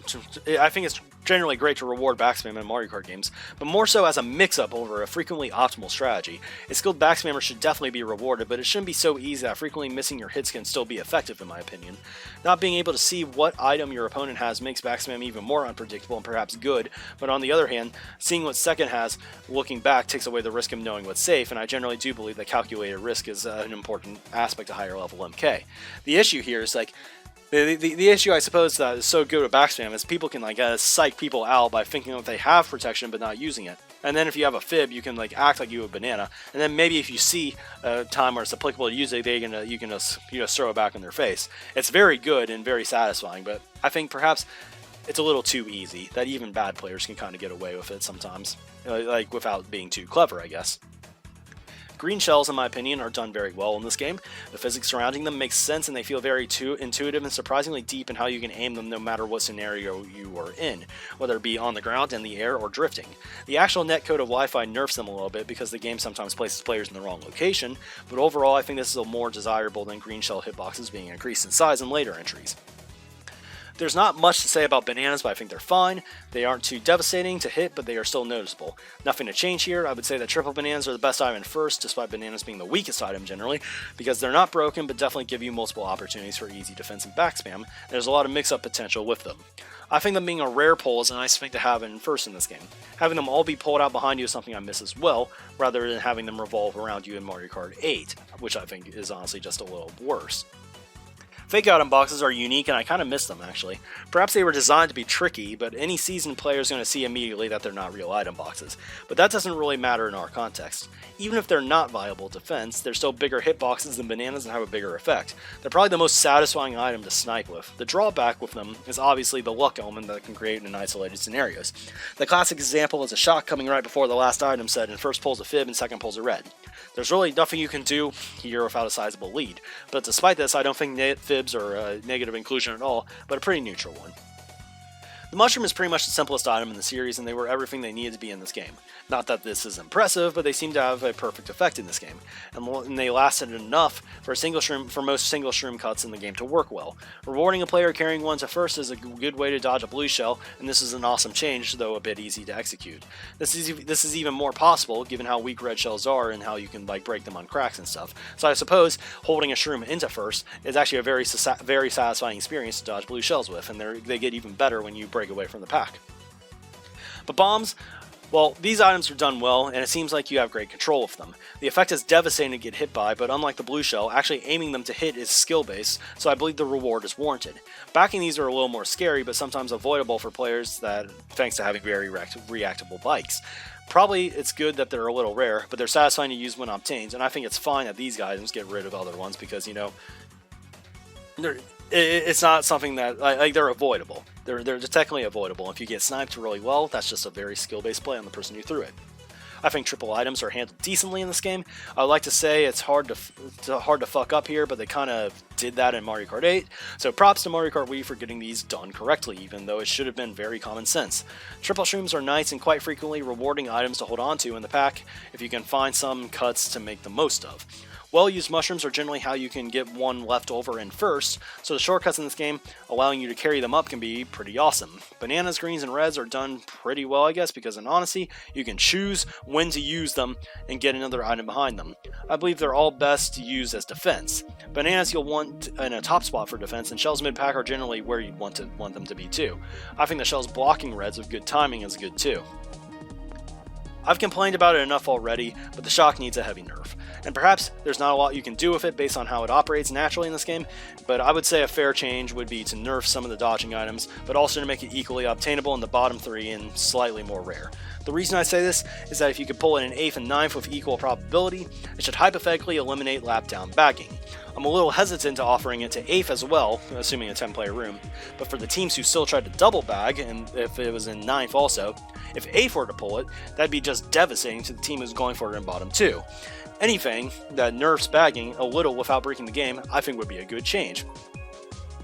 It's generally great to reward backspam in Mario Kart games, but more so as a mix-up over a frequently optimal strategy. A skilled backspammer should definitely be rewarded, but it shouldn't be so easy that frequently missing your hits can still be effective in my opinion. Not being able to see what item your opponent has makes backspam even more unpredictable and perhaps good, but on the other hand, seeing what second has looking back takes away the risk of knowing what's safe, and I generally do believe that calculated risk is an important aspect of higher level MK. The issue here is the issue I suppose that is so good with backspam is people can psych people out by thinking that they have protection but not using it. And then if you have a fib, you can act like you have a banana. And then maybe if you see a time where it's applicable to use it, you can just throw it back in their face. It's very good and very satisfying, but I think perhaps it's a little too easy that even bad players can kind of get away with it sometimes, without being too clever, I guess. Green shells, in my opinion, are done very well in this game. The physics surrounding them makes sense and they feel very intuitive and surprisingly deep in how you can aim them no matter what scenario you are in, whether it be on the ground, in the air, or drifting. The actual netcode of Wi-Fi nerfs them a little bit because the game sometimes places players in the wrong location, but overall I think this is more desirable than green shell hitboxes being increased in size in later entries. There's not much to say about bananas, but I think they're fine. They aren't too devastating to hit, but they are still noticeable. Nothing to change here. I would say that triple bananas are the best item in first, despite bananas being the weakest item generally, because they're not broken, but definitely give you multiple opportunities for easy defense and back spam. There's a lot of mix-up potential with them. I think them being a rare pull is a nice thing to have in first in this game. Having them all be pulled out behind you is something I miss as well, rather than having them revolve around you in Mario Kart 8, which I think is honestly just a little worse. Fake item boxes are unique, and I kind of miss them, actually. Perhaps they were designed to be tricky, but any seasoned player is going to see immediately that they're not real item boxes. But that doesn't really matter in our context. Even if they're not viable defense, they're still bigger hitboxes than bananas and have a bigger effect. They're probably the most satisfying item to snipe with. The drawback with them is obviously the luck element that can create in isolated scenarios. The classic example is a shot coming right before the last item set, and first pulls a fib and second pulls a red. There's really nothing you can do here without a sizable lead, but despite this, I don't think fibs are a negative inclusion at all, but a pretty neutral one. The mushroom is pretty much the simplest item in the series, and they were everything they needed to be in this game. Not that this is impressive, but they seem to have a perfect effect in this game, and they lasted enough for most single shroom cuts in the game to work well. Rewarding a player carrying one to first is a good way to dodge a blue shell, and this is an awesome change, though a bit easy to execute. This is even more possible given how weak red shells are and how you can break them on cracks and stuff. So I suppose holding a shroom into first is actually a very satisfying experience to dodge blue shells with, and they get even better when you break away from the pack. But bombs, well, these items are done well, and it seems like you have great control of them. The effect is devastating to get hit by, but unlike the blue shell, actually aiming them to hit is skill-based, so I believe the reward is warranted. Backing these are a little more scary, but sometimes avoidable for players thanks to having very reactable bikes. Probably it's good that they're a little rare, but they're satisfying to use when obtained, and I think it's fine that these items get rid of other ones because, it's not something that, they're avoidable. They're technically avoidable. If you get sniped really well, that's just a very skill-based play on the person who threw it. I think triple items are handled decently in this game. I would like to say it's hard to fuck up here, but they kind of did that in Mario Kart 8, so props to Mario Kart Wii for getting these done correctly, even though it should have been very common sense. Triple shrooms are nice and quite frequently rewarding items to hold on to in the pack if you can find some cuts to make the most of. Well-used mushrooms are generally how you can get one left over in first, so the shortcuts in this game, allowing you to carry them up, can be pretty awesome. Bananas, greens, and reds are done pretty well, I guess, because in honesty, you can choose when to use them and get another item behind them. I believe they're all best to use as defense. Bananas you'll want in a top spot for defense, and shells mid-pack are generally where you want them to be too. I think the shells blocking reds with good timing is good too. I've complained about it enough already, but the shock needs a heavy nerf. And perhaps there's not a lot you can do with it based on how it operates naturally in this game, but I would say a fair change would be to nerf some of the dodging items, but also to make it equally obtainable in the bottom 3 and slightly more rare. The reason I say this is that if you could pull in an 8th and 9th with equal probability, it should hypothetically eliminate lap-down bagging. I'm a little hesitant to offering it to 8th as well, assuming a 10-player room, but for the teams who still tried to double bag, and if it was in 9th also, if 8th were to pull it, that'd be just devastating to the team who's going for it in bottom 2. Anything that nerfs bagging a little without breaking the game, I think would be a good change.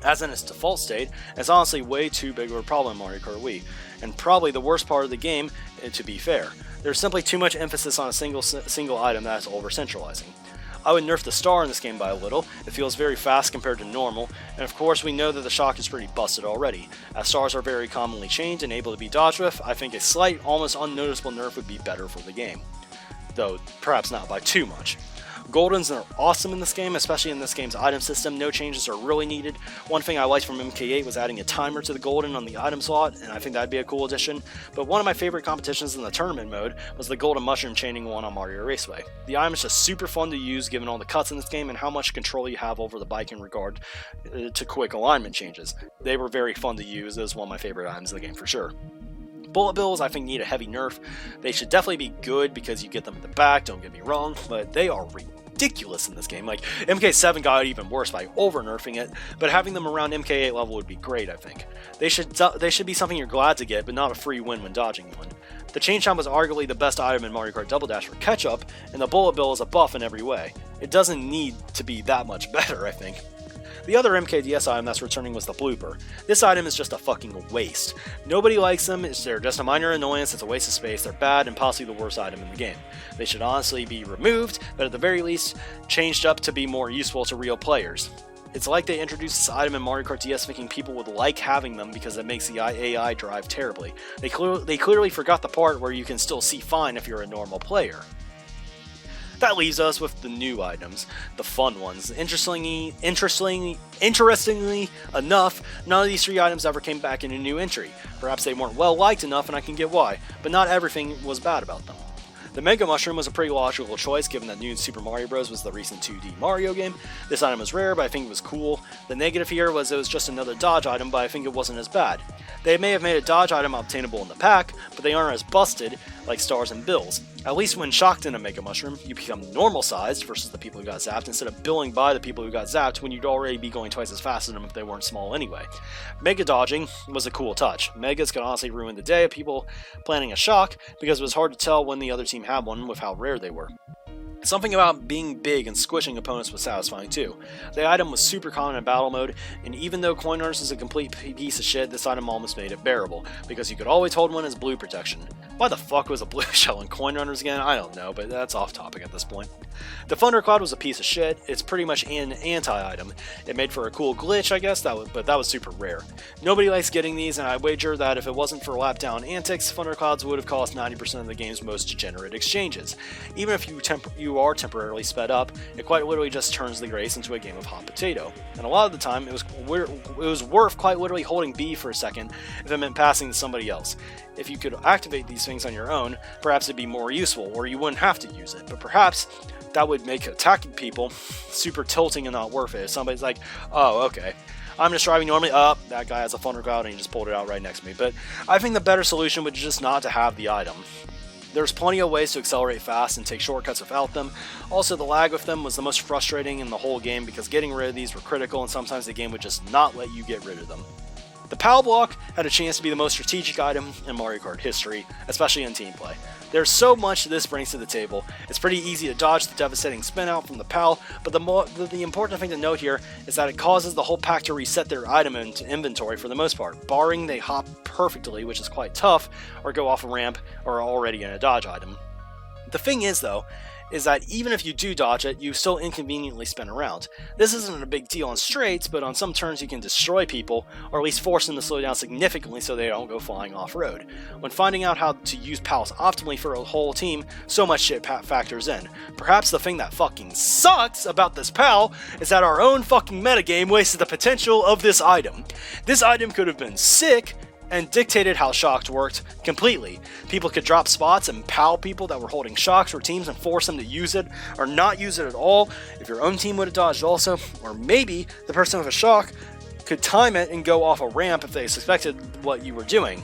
As in its default state, it's honestly way too big of a problem in Mario Kart Wii, and probably the worst part of the game, to be fair. There's simply too much emphasis on a single item that is over-centralizing. I would nerf the star in this game by a little. It feels very fast compared to normal, and of course we know that the shock is pretty busted already. As stars are very commonly changed and able to be dodged with, I think a slight, almost unnoticeable nerf would be better for the game. Though perhaps not by too much. Goldens are awesome in this game, especially in this game's item system. No changes are really needed. One thing I liked from MK8 was adding a timer to the golden on the item slot, and I think that'd be a cool addition. But one of my favorite competitions in the tournament mode was the golden mushroom chaining one on Mario Raceway. The item is just super fun to use given all the cuts in this game and how much control you have over the bike in regard to quick alignment changes. They were very fun to use. It was one of my favorite items in the game for sure. Bullet bills, I think, need a heavy nerf. They should definitely be good because you get them in the back, don't get me wrong, but they are ridiculous in this game. Like, MK7 got even worse by over-nerfing it, but having them around MK8 level would be great, I think. They should be something you're glad to get, but not a free win when dodging one. The chain chomp was arguably the best item in Mario Kart Double Dash for catch-up, and the bullet bill is a buff in every way. It doesn't need to be that much better, I think. The other MKDS item that's returning was the blooper. This item is just a fucking waste. Nobody likes them, they're just a minor annoyance, it's a waste of space, they're bad, and possibly the worst item in the game. They should honestly be removed, but at the very least, changed up to be more useful to real players. It's like they introduced this item in Mario Kart DS thinking people would like having them because it makes the AI drive terribly. They clearly forgot the part where you can still see fine if you're a normal player. That leaves us with the new items, the fun ones. Interestingly enough, none of these 3 items ever came back in a new entry. Perhaps they weren't well liked enough, and I can get why, but not everything was bad about them. The Mega Mushroom was a pretty logical choice given that New Super Mario Bros. Was the recent 2D Mario game. This item was rare, but I think it was cool. The negative here was it was just another dodge item, but I think it wasn't as bad. They may have made a dodge item obtainable in the pack, but they aren't as busted like stars and bills. At least when shocked in a Mega Mushroom, you become normal sized versus the people who got zapped instead of billing by the people who got zapped when you'd already be going twice as fast as them if they weren't small anyway. Mega dodging was a cool touch. Megas could honestly ruin the day of people planning a shock because it was hard to tell when the other team had one with how rare they were. Something about being big and squishing opponents was satisfying too. The item was super common in battle mode, and even though coin runners is a complete piece of shit, this item almost made it bearable, because you could always hold one as blue protection. Why the fuck was a blue shell in coin runners again? I don't know, but that's off topic at this point. The Thundercloud was a piece of shit. It's pretty much an anti-item. It made for a cool glitch, I guess, but that was super rare. Nobody likes getting these, and I wager that if it wasn't for lap-down antics, Thunderclouds would have cost 90% of the game's most degenerate exchanges. Even if you are temporarily sped up, it quite literally just turns the race into a game of hot potato. And a lot of the time, it was worth quite literally holding B for a second if it meant passing to somebody else. If you could activate these things on your own, perhaps it'd be more useful, or you wouldn't have to use it. But perhaps that would make attacking people super tilting and not worth it. If somebody's like, oh, okay, I'm just driving normally, that guy has a Thundercloud and he just pulled it out right next to me. But I think the better solution would just not to have the item. There's plenty of ways to accelerate fast and take shortcuts without them. Also, the lag with them was the most frustrating in the whole game because getting rid of these were critical and sometimes the game would just not let you get rid of them. The PAL block had a chance to be the most strategic item in Mario Kart history, especially in team play. There's so much this brings to the table. It's pretty easy to dodge the devastating spin out from the PAL, but the important thing to note here is that it causes the whole pack to reset their item into inventory for the most part, barring they hop perfectly, which is quite tough, or go off a ramp, or are already in a dodge item. The thing is, though, is that even if you do dodge it, you still inconveniently spin around. This isn't a big deal on straights, but on some turns you can destroy people, or at least force them to slow down significantly so they don't go flying off-road. When finding out how to use PALs optimally for a whole team, so much shit factors in. Perhaps the thing that fucking sucks about this PAL is that our own fucking metagame wasted the potential of this item. This item could have been sick, and dictated how shocks worked completely. People could drop spots and PAL people that were holding shocks for teams and force them to use it, or not use it at all if your own team would have dodged also, or maybe the person with a shock could time it and go off a ramp if they suspected what you were doing.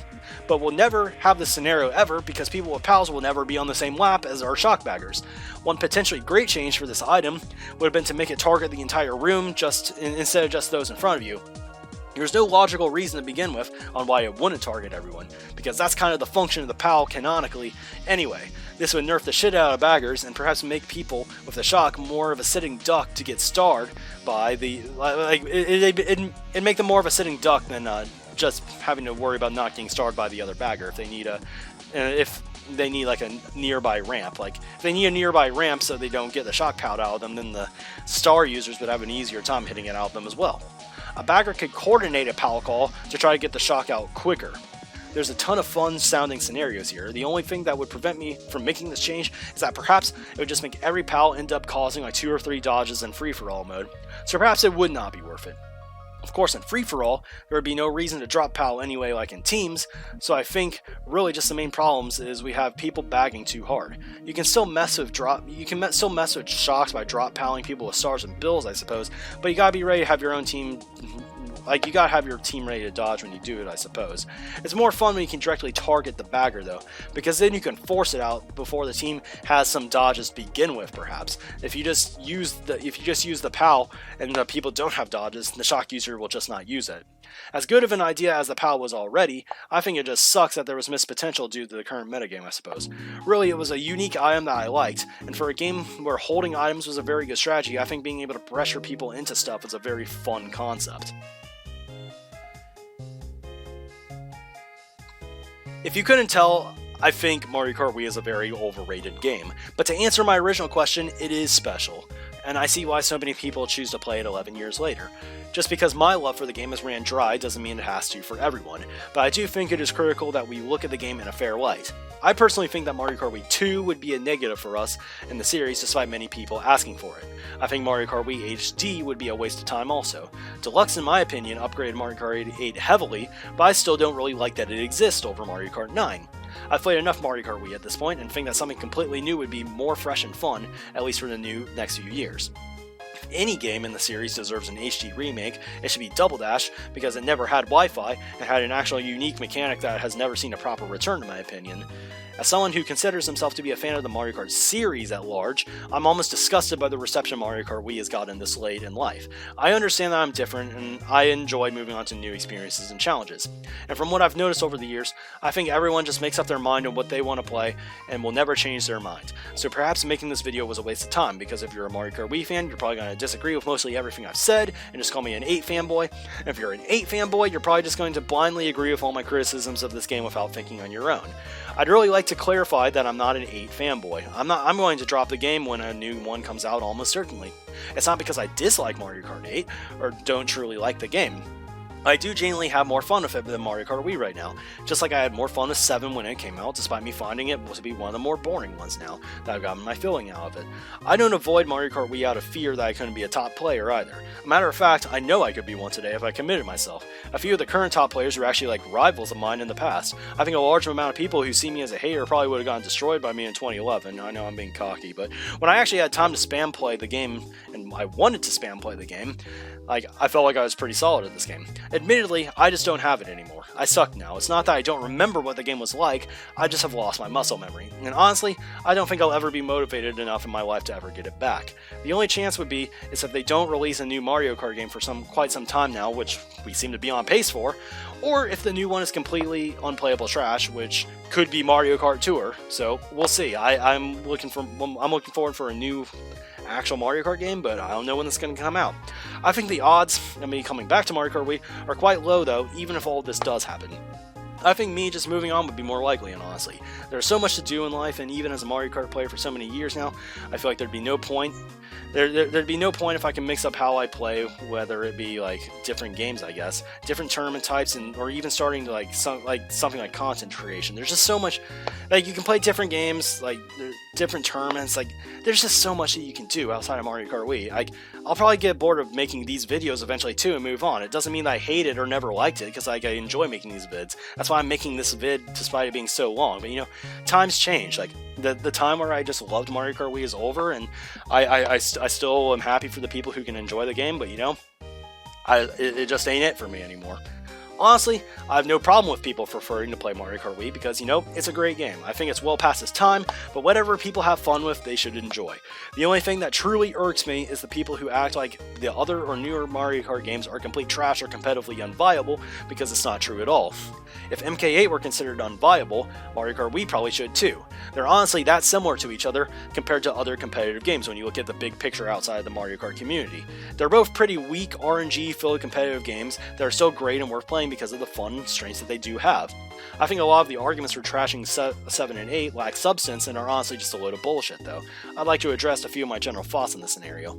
But we'll never have this scenario ever because people with PALs will never be on the same lap as our shock baggers. One potentially great change for this item would have been to make it target the entire room instead of just those in front of you. There's no logical reason to begin with on why it wouldn't target everyone, because that's kind of the function of the PAL canonically anyway. This would nerf the shit out of baggers and perhaps make people with the shock more of a sitting duck to get starred by the... it'd make them more of a sitting duck than just having to worry about not getting starred by the other bagger if they need like a nearby ramp. Like, if they need a nearby ramp so they don't get the shock pout out of them, then the star users would have an easier time hitting it out of them as well. A bagger could coordinate a PAL call to try to get the shock out quicker. There's a ton of fun sounding scenarios here. The only thing that would prevent me from making this change is that perhaps it would just make every PAL end up causing like 2 or 3 dodges in free-for-all mode, so perhaps it would not be worth it. Of course, in free-for-all, there would be no reason to drop PAL anyway like in teams, so I think really just the main problems is we have people bagging too hard. You can still mess with shocks by drop PALing people with stars and bills, I suppose, but you gotta be ready to have your own team, you gotta have your team ready to dodge when you do it, I suppose. It's more fun when you can directly target the bagger though, because then you can force it out before the team has some dodges to begin with, perhaps. If you just use the PAL and the people don't have dodges, the shock user will just not use it. As good of an idea as the PAL was already, I think it just sucks that there was missed potential due to the current metagame, I suppose. Really, it was a unique item that I liked, and for a game where holding items was a very good strategy, I think being able to pressure people into stuff was a very fun concept. If you couldn't tell, I think Mario Kart Wii is a very overrated game, but to answer my original question, it is special. and I see why so many people choose to play it 11 years later. Just because my love for the game has ran dry doesn't mean it has to for everyone, but I do think it is critical that we look at the game in a fair light. I personally think that Mario Kart Wii 2 would be a negative for us in the series despite many people asking for it. I think Mario Kart Wii HD would be a waste of time also. Deluxe, in my opinion, upgraded Mario Kart 8 heavily, but I still don't really like that it exists over Mario Kart 9. I've played enough Mario Kart Wii at this point and think that something completely new would be more fresh and fun, at least for the next few years. If any game in the series deserves an HD remake, it should be Double Dash, because it never had Wi-Fi and had an actual unique mechanic that has never seen a proper return in my opinion. As someone who considers himself to be a fan of the Mario Kart series at large, I'm almost disgusted by the reception Mario Kart Wii has gotten this late in life. I understand that I'm different, and I enjoy moving on to new experiences and challenges. And from what I've noticed over the years, I think everyone just makes up their mind on what they want to play, and will never change their mind. So perhaps making this video was a waste of time, because if you're a Mario Kart Wii fan, you're probably going to disagree with mostly everything I've said, and just call me an 8 fanboy. And if you're an 8 fanboy, you're probably just going to blindly agree with all my criticisms of this game without thinking on your own. I'd really like to clarify that I'm not an 8 fanboy. I'm going to drop the game when a new one comes out almost certainly. It's not because I dislike Mario Kart 8 or don't truly like the game. I do genuinely have more fun with it than Mario Kart Wii right now, just like I had more fun with 7 when it came out, despite me finding it to be one of the more boring ones now that I've gotten my feeling out of it. I don't avoid Mario Kart Wii out of fear that I couldn't be a top player either. A matter of fact, I know I could be one today if I committed myself. A few of the current top players were actually like rivals of mine in the past. I think a large amount of people who see me as a hater probably would have gotten destroyed by me in 2011. I know I'm being cocky, but when I actually had time to spam play the game, and I wanted to spam play the game, I felt like I was pretty solid at this game. Admittedly, I just don't have it anymore. I suck now. It's not that I don't remember what the game was like, I just have lost my muscle memory. And honestly, I don't think I'll ever be motivated enough in my life to ever get it back. The only chance would be is if they don't release a new Mario Kart game for quite some time now, which we seem to be on pace for, or if the new one is completely unplayable trash, which could be Mario Kart Tour. So we'll see. I'm looking forward for a new actual Mario Kart game, but I don't know when it's going to come out. I think the odds of me coming back to Mario Kart Wii are quite low though, even if all of this does happen. I think me just moving on would be more likely, and honestly. There's so much to do in life, and even as a Mario Kart player for so many years now, I feel like there'd be no point. There'd be no point if I can mix up how I play, whether it be like different games, I guess, different tournament types, or even starting to something like content creation. There's just so much, like you can play different games, like different tournaments, like there's just so much that you can do outside of Mario Kart Wii. I'll probably get bored of making these videos eventually too and move on. It doesn't mean that I hate it or never liked it, because I enjoy making these vids. That's why I'm making this vid despite it being so long. But you know, times change. Like the time where I just loved Mario Kart Wii is over, and I still am happy for the people who can enjoy the game, but you know, it just ain't it for me anymore. Honestly, I have no problem with people preferring to play Mario Kart Wii because, you know, it's a great game. I think it's well past its time, but whatever people have fun with, they should enjoy. The only thing that truly irks me is the people who act like the other or newer Mario Kart games are complete trash or competitively unviable, because it's not true at all. If MK8 were considered unviable, Mario Kart Wii probably should too. They're honestly that similar to each other compared to other competitive games when you look at the big picture outside of the Mario Kart community. They're both pretty weak RNG-filled competitive games that are still great and worth playing because of the fun strengths that they do have. I think a lot of the arguments for trashing 7 and 8 lack substance and are honestly just a load of bullshit though. I'd like to address a few of my general thoughts on this scenario.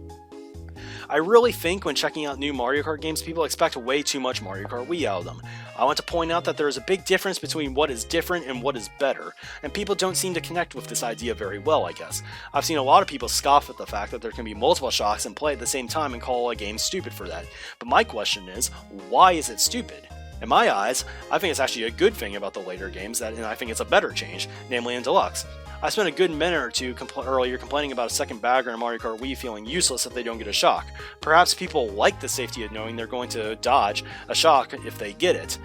I really think when checking out new Mario Kart games, people expect way too much Mario Kart Wii out of them. I want to point out that there is a big difference between what is different and what is better, and people don't seem to connect with this idea very well, I guess. I've seen a lot of people scoff at the fact that there can be multiple shocks and play at the same time and call a game stupid for that. But my question is, why is it stupid? In my eyes, I think it's actually a good thing about the later games, and I think it's a better change, namely in Deluxe. I spent a good minute or two earlier complaining about a second bagger in Mario Kart Wii feeling useless if they don't get a shock. Perhaps people like the safety of knowing they're going to dodge a shock if they get it.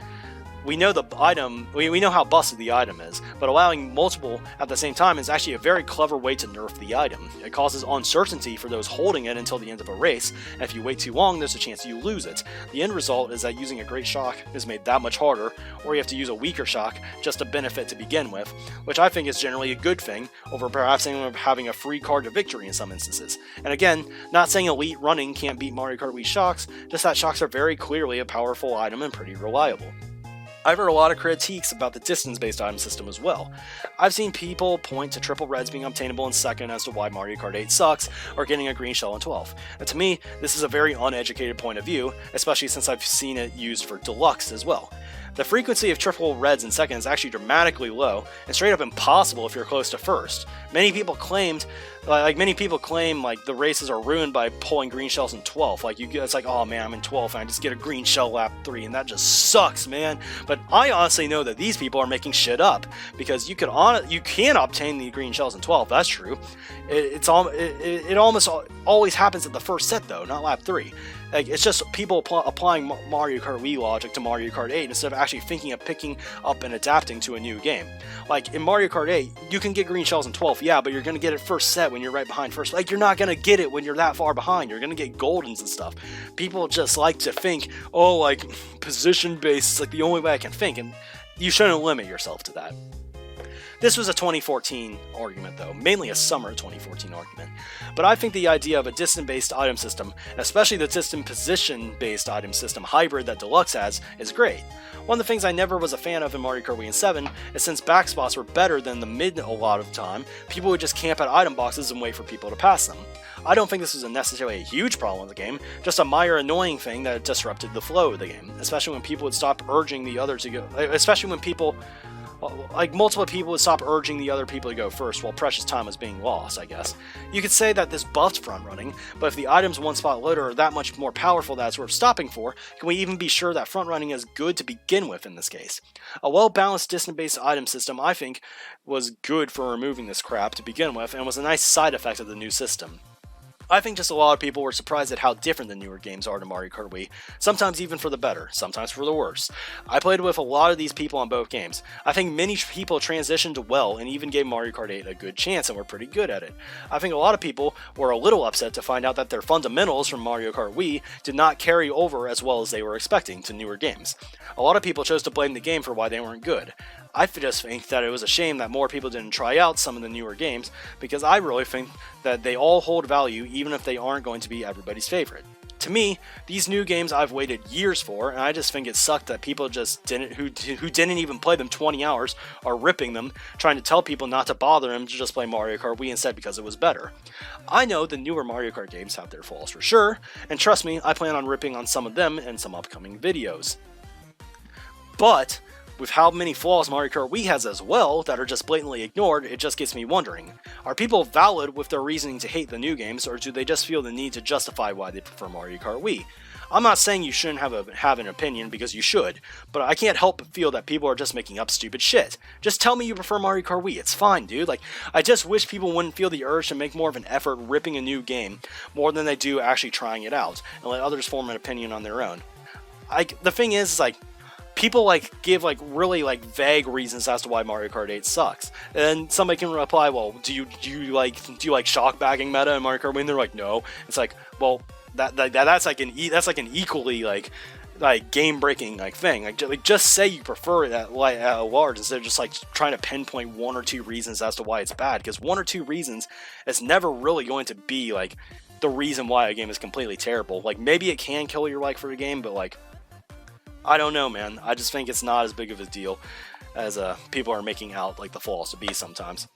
We know the item, we know how busted the item is, but allowing multiple at the same time is actually a very clever way to nerf the item. It causes uncertainty for those holding it until the end of a race, and if you wait too long, there's a chance you lose it. The end result is that using a great shock is made that much harder, or you have to use a weaker shock just to benefit to begin with, which I think is generally a good thing, over perhaps having a free card to victory in some instances. And again, not saying Elite Running can't beat Mario Kart Wii shocks, just that shocks are very clearly a powerful item and pretty reliable. I've heard a lot of critiques about the distance-based item system as well. I've seen people point to triple reds being obtainable in second as to why Mario Kart 8 sucks, or getting a green shell in 12. And to me, this is a very uneducated point of view, especially since I've seen it used for deluxe as well. The frequency of triple reds in second is actually dramatically low, and straight up impossible if you're close to first. Many people claim the races are ruined by pulling green shells in 12th. It's like, oh man, I'm in 12th and I just get a green shell lap 3, and that just sucks, man. But I honestly know that these people are making shit up, because you can obtain the green shells in 12th. That's true. It almost always happens at the first set though, not lap 3. It's just people applying Mario Kart Wii logic to Mario Kart 8 instead of actually thinking of picking up and adapting to a new game. Like in Mario Kart 8, you can get green shells in 12th, yeah, but you're going to get it first set when you're right behind first. Like, you're not going to get it when you're that far behind. You're going to get goldens and stuff. People just like to think, oh, like, position-based is like the only way I can think, and you shouldn't limit yourself to that. This was a 2014 argument though, mainly a summer 2014 argument. But I think the idea of a distance-based item system, especially the distant position-based item system hybrid that Deluxe has, is great. One of the things I never was a fan of in Mario Kart Wii and 7 is since backspots were better than the mid a lot of the time, people would just camp at item boxes and wait for people to pass them. I don't think this was necessarily a huge problem with the game, just a minor annoying thing that disrupted the flow of the game, especially when people would stop urging the other to go, multiple people would stop urging the other people to go first while precious time was being lost, I guess. You could say that this buffed front running, but if the items one spot later are that much more powerful that it's worth stopping for, can we even be sure that front running is good to begin with in this case? A well-balanced distance-based item system, I think, was good for removing this crap to begin with, and was a nice side effect of the new system. I think just a lot of people were surprised at how different the newer games are to Mario Kart Wii, sometimes even for the better, sometimes for the worse. I played with a lot of these people on both games. I think many people transitioned well and even gave Mario Kart 8 a good chance and were pretty good at it. I think a lot of people were a little upset to find out that their fundamentals from Mario Kart Wii did not carry over as well as they were expecting to newer games. A lot of people chose to blame the game for why they weren't good. I just think that it was a shame that more people didn't try out some of the newer games, because I really think that they all hold value even if they aren't going to be everybody's favorite. To me, these new games I've waited years for, and I just think it sucked that people who didn't even play them 20 hours are ripping them, trying to tell people not to bother them to just play Mario Kart Wii instead because it was better. I know the newer Mario Kart games have their flaws for sure, and trust me, I plan on ripping on some of them in some upcoming videos. But with how many flaws Mario Kart Wii has as well that are just blatantly ignored, it just gets me wondering. Are people valid with their reasoning to hate the new games, or do they just feel the need to justify why they prefer Mario Kart Wii? I'm not saying you shouldn't have an opinion, because you should, but I can't help but feel that people are just making up stupid shit. Just tell me you prefer Mario Kart Wii, it's fine, dude. Like, I just wish people wouldn't feel the urge to make more of an effort ripping a new game more than they do actually trying it out, and let others form an opinion on their own. The thing is, like, people give really vague reasons as to why Mario Kart 8 sucks, and somebody can reply, well, do you like shock bagging meta in Mario Kart Wii? And they're like, no. It's like, well, that's like an equally game breaking thing. Just say you prefer it at large instead of just trying to pinpoint one or two reasons as to why it's bad, because one or two reasons is never really going to be the reason why a game is completely terrible. Maybe it can kill your like for the game, but I don't know, man. I just think it's not as big of a deal as people are making out the flaws to be sometimes.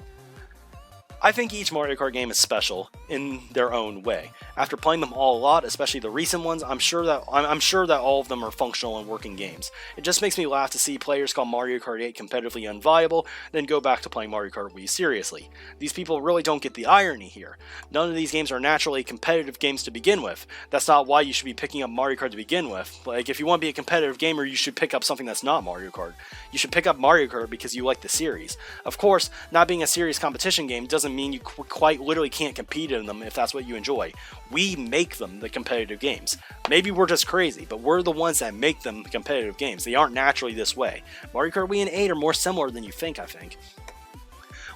I think each Mario Kart game is special in their own way. After playing them all a lot, especially the recent ones, I'm sure that all of them are functional and working games. It just makes me laugh to see players call Mario Kart 8 competitively unviable, then go back to playing Mario Kart Wii seriously. These people really don't get the irony here. None of these games are naturally competitive games to begin with. That's not why you should be picking up Mario Kart to begin with. If you want to be a competitive gamer, you should pick up something that's not Mario Kart. You should pick up Mario Kart because you like the series. Of course, not being a serious competition game doesn't mean you quite literally can't compete in them if that's what you enjoy. We make them the competitive games. Maybe we're just crazy, but we're the ones that make them competitive games. They aren't naturally this way. Mario Kart Wii and 8 are more similar than you think, I think.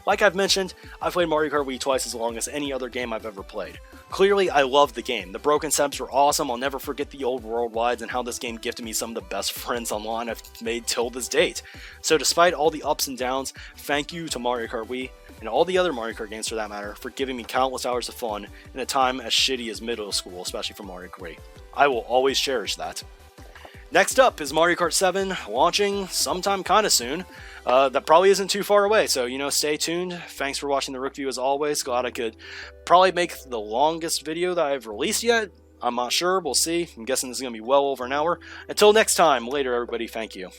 Like I've mentioned, I've played Mario Kart Wii twice as long as any other game I've ever played. Clearly, I love the game. The broken setups were awesome. I'll never forget the old worldwides and how this game gifted me some of the best friends online I've made till this date. So despite all the ups and downs, thank you to Mario Kart Wii, and all the other Mario Kart games for that matter, for giving me countless hours of fun in a time as shitty as middle school, especially for Mario Kart Wii. I will always cherish that. Next up is Mario Kart 7, launching sometime kind of soon. That probably isn't too far away, so, stay tuned. Thanks for watching the Rookview as always. Glad I could probably make the longest video that I've released yet. I'm not sure. We'll see. I'm guessing this is going to be well over an hour. Until next time, later, everybody. Thank you.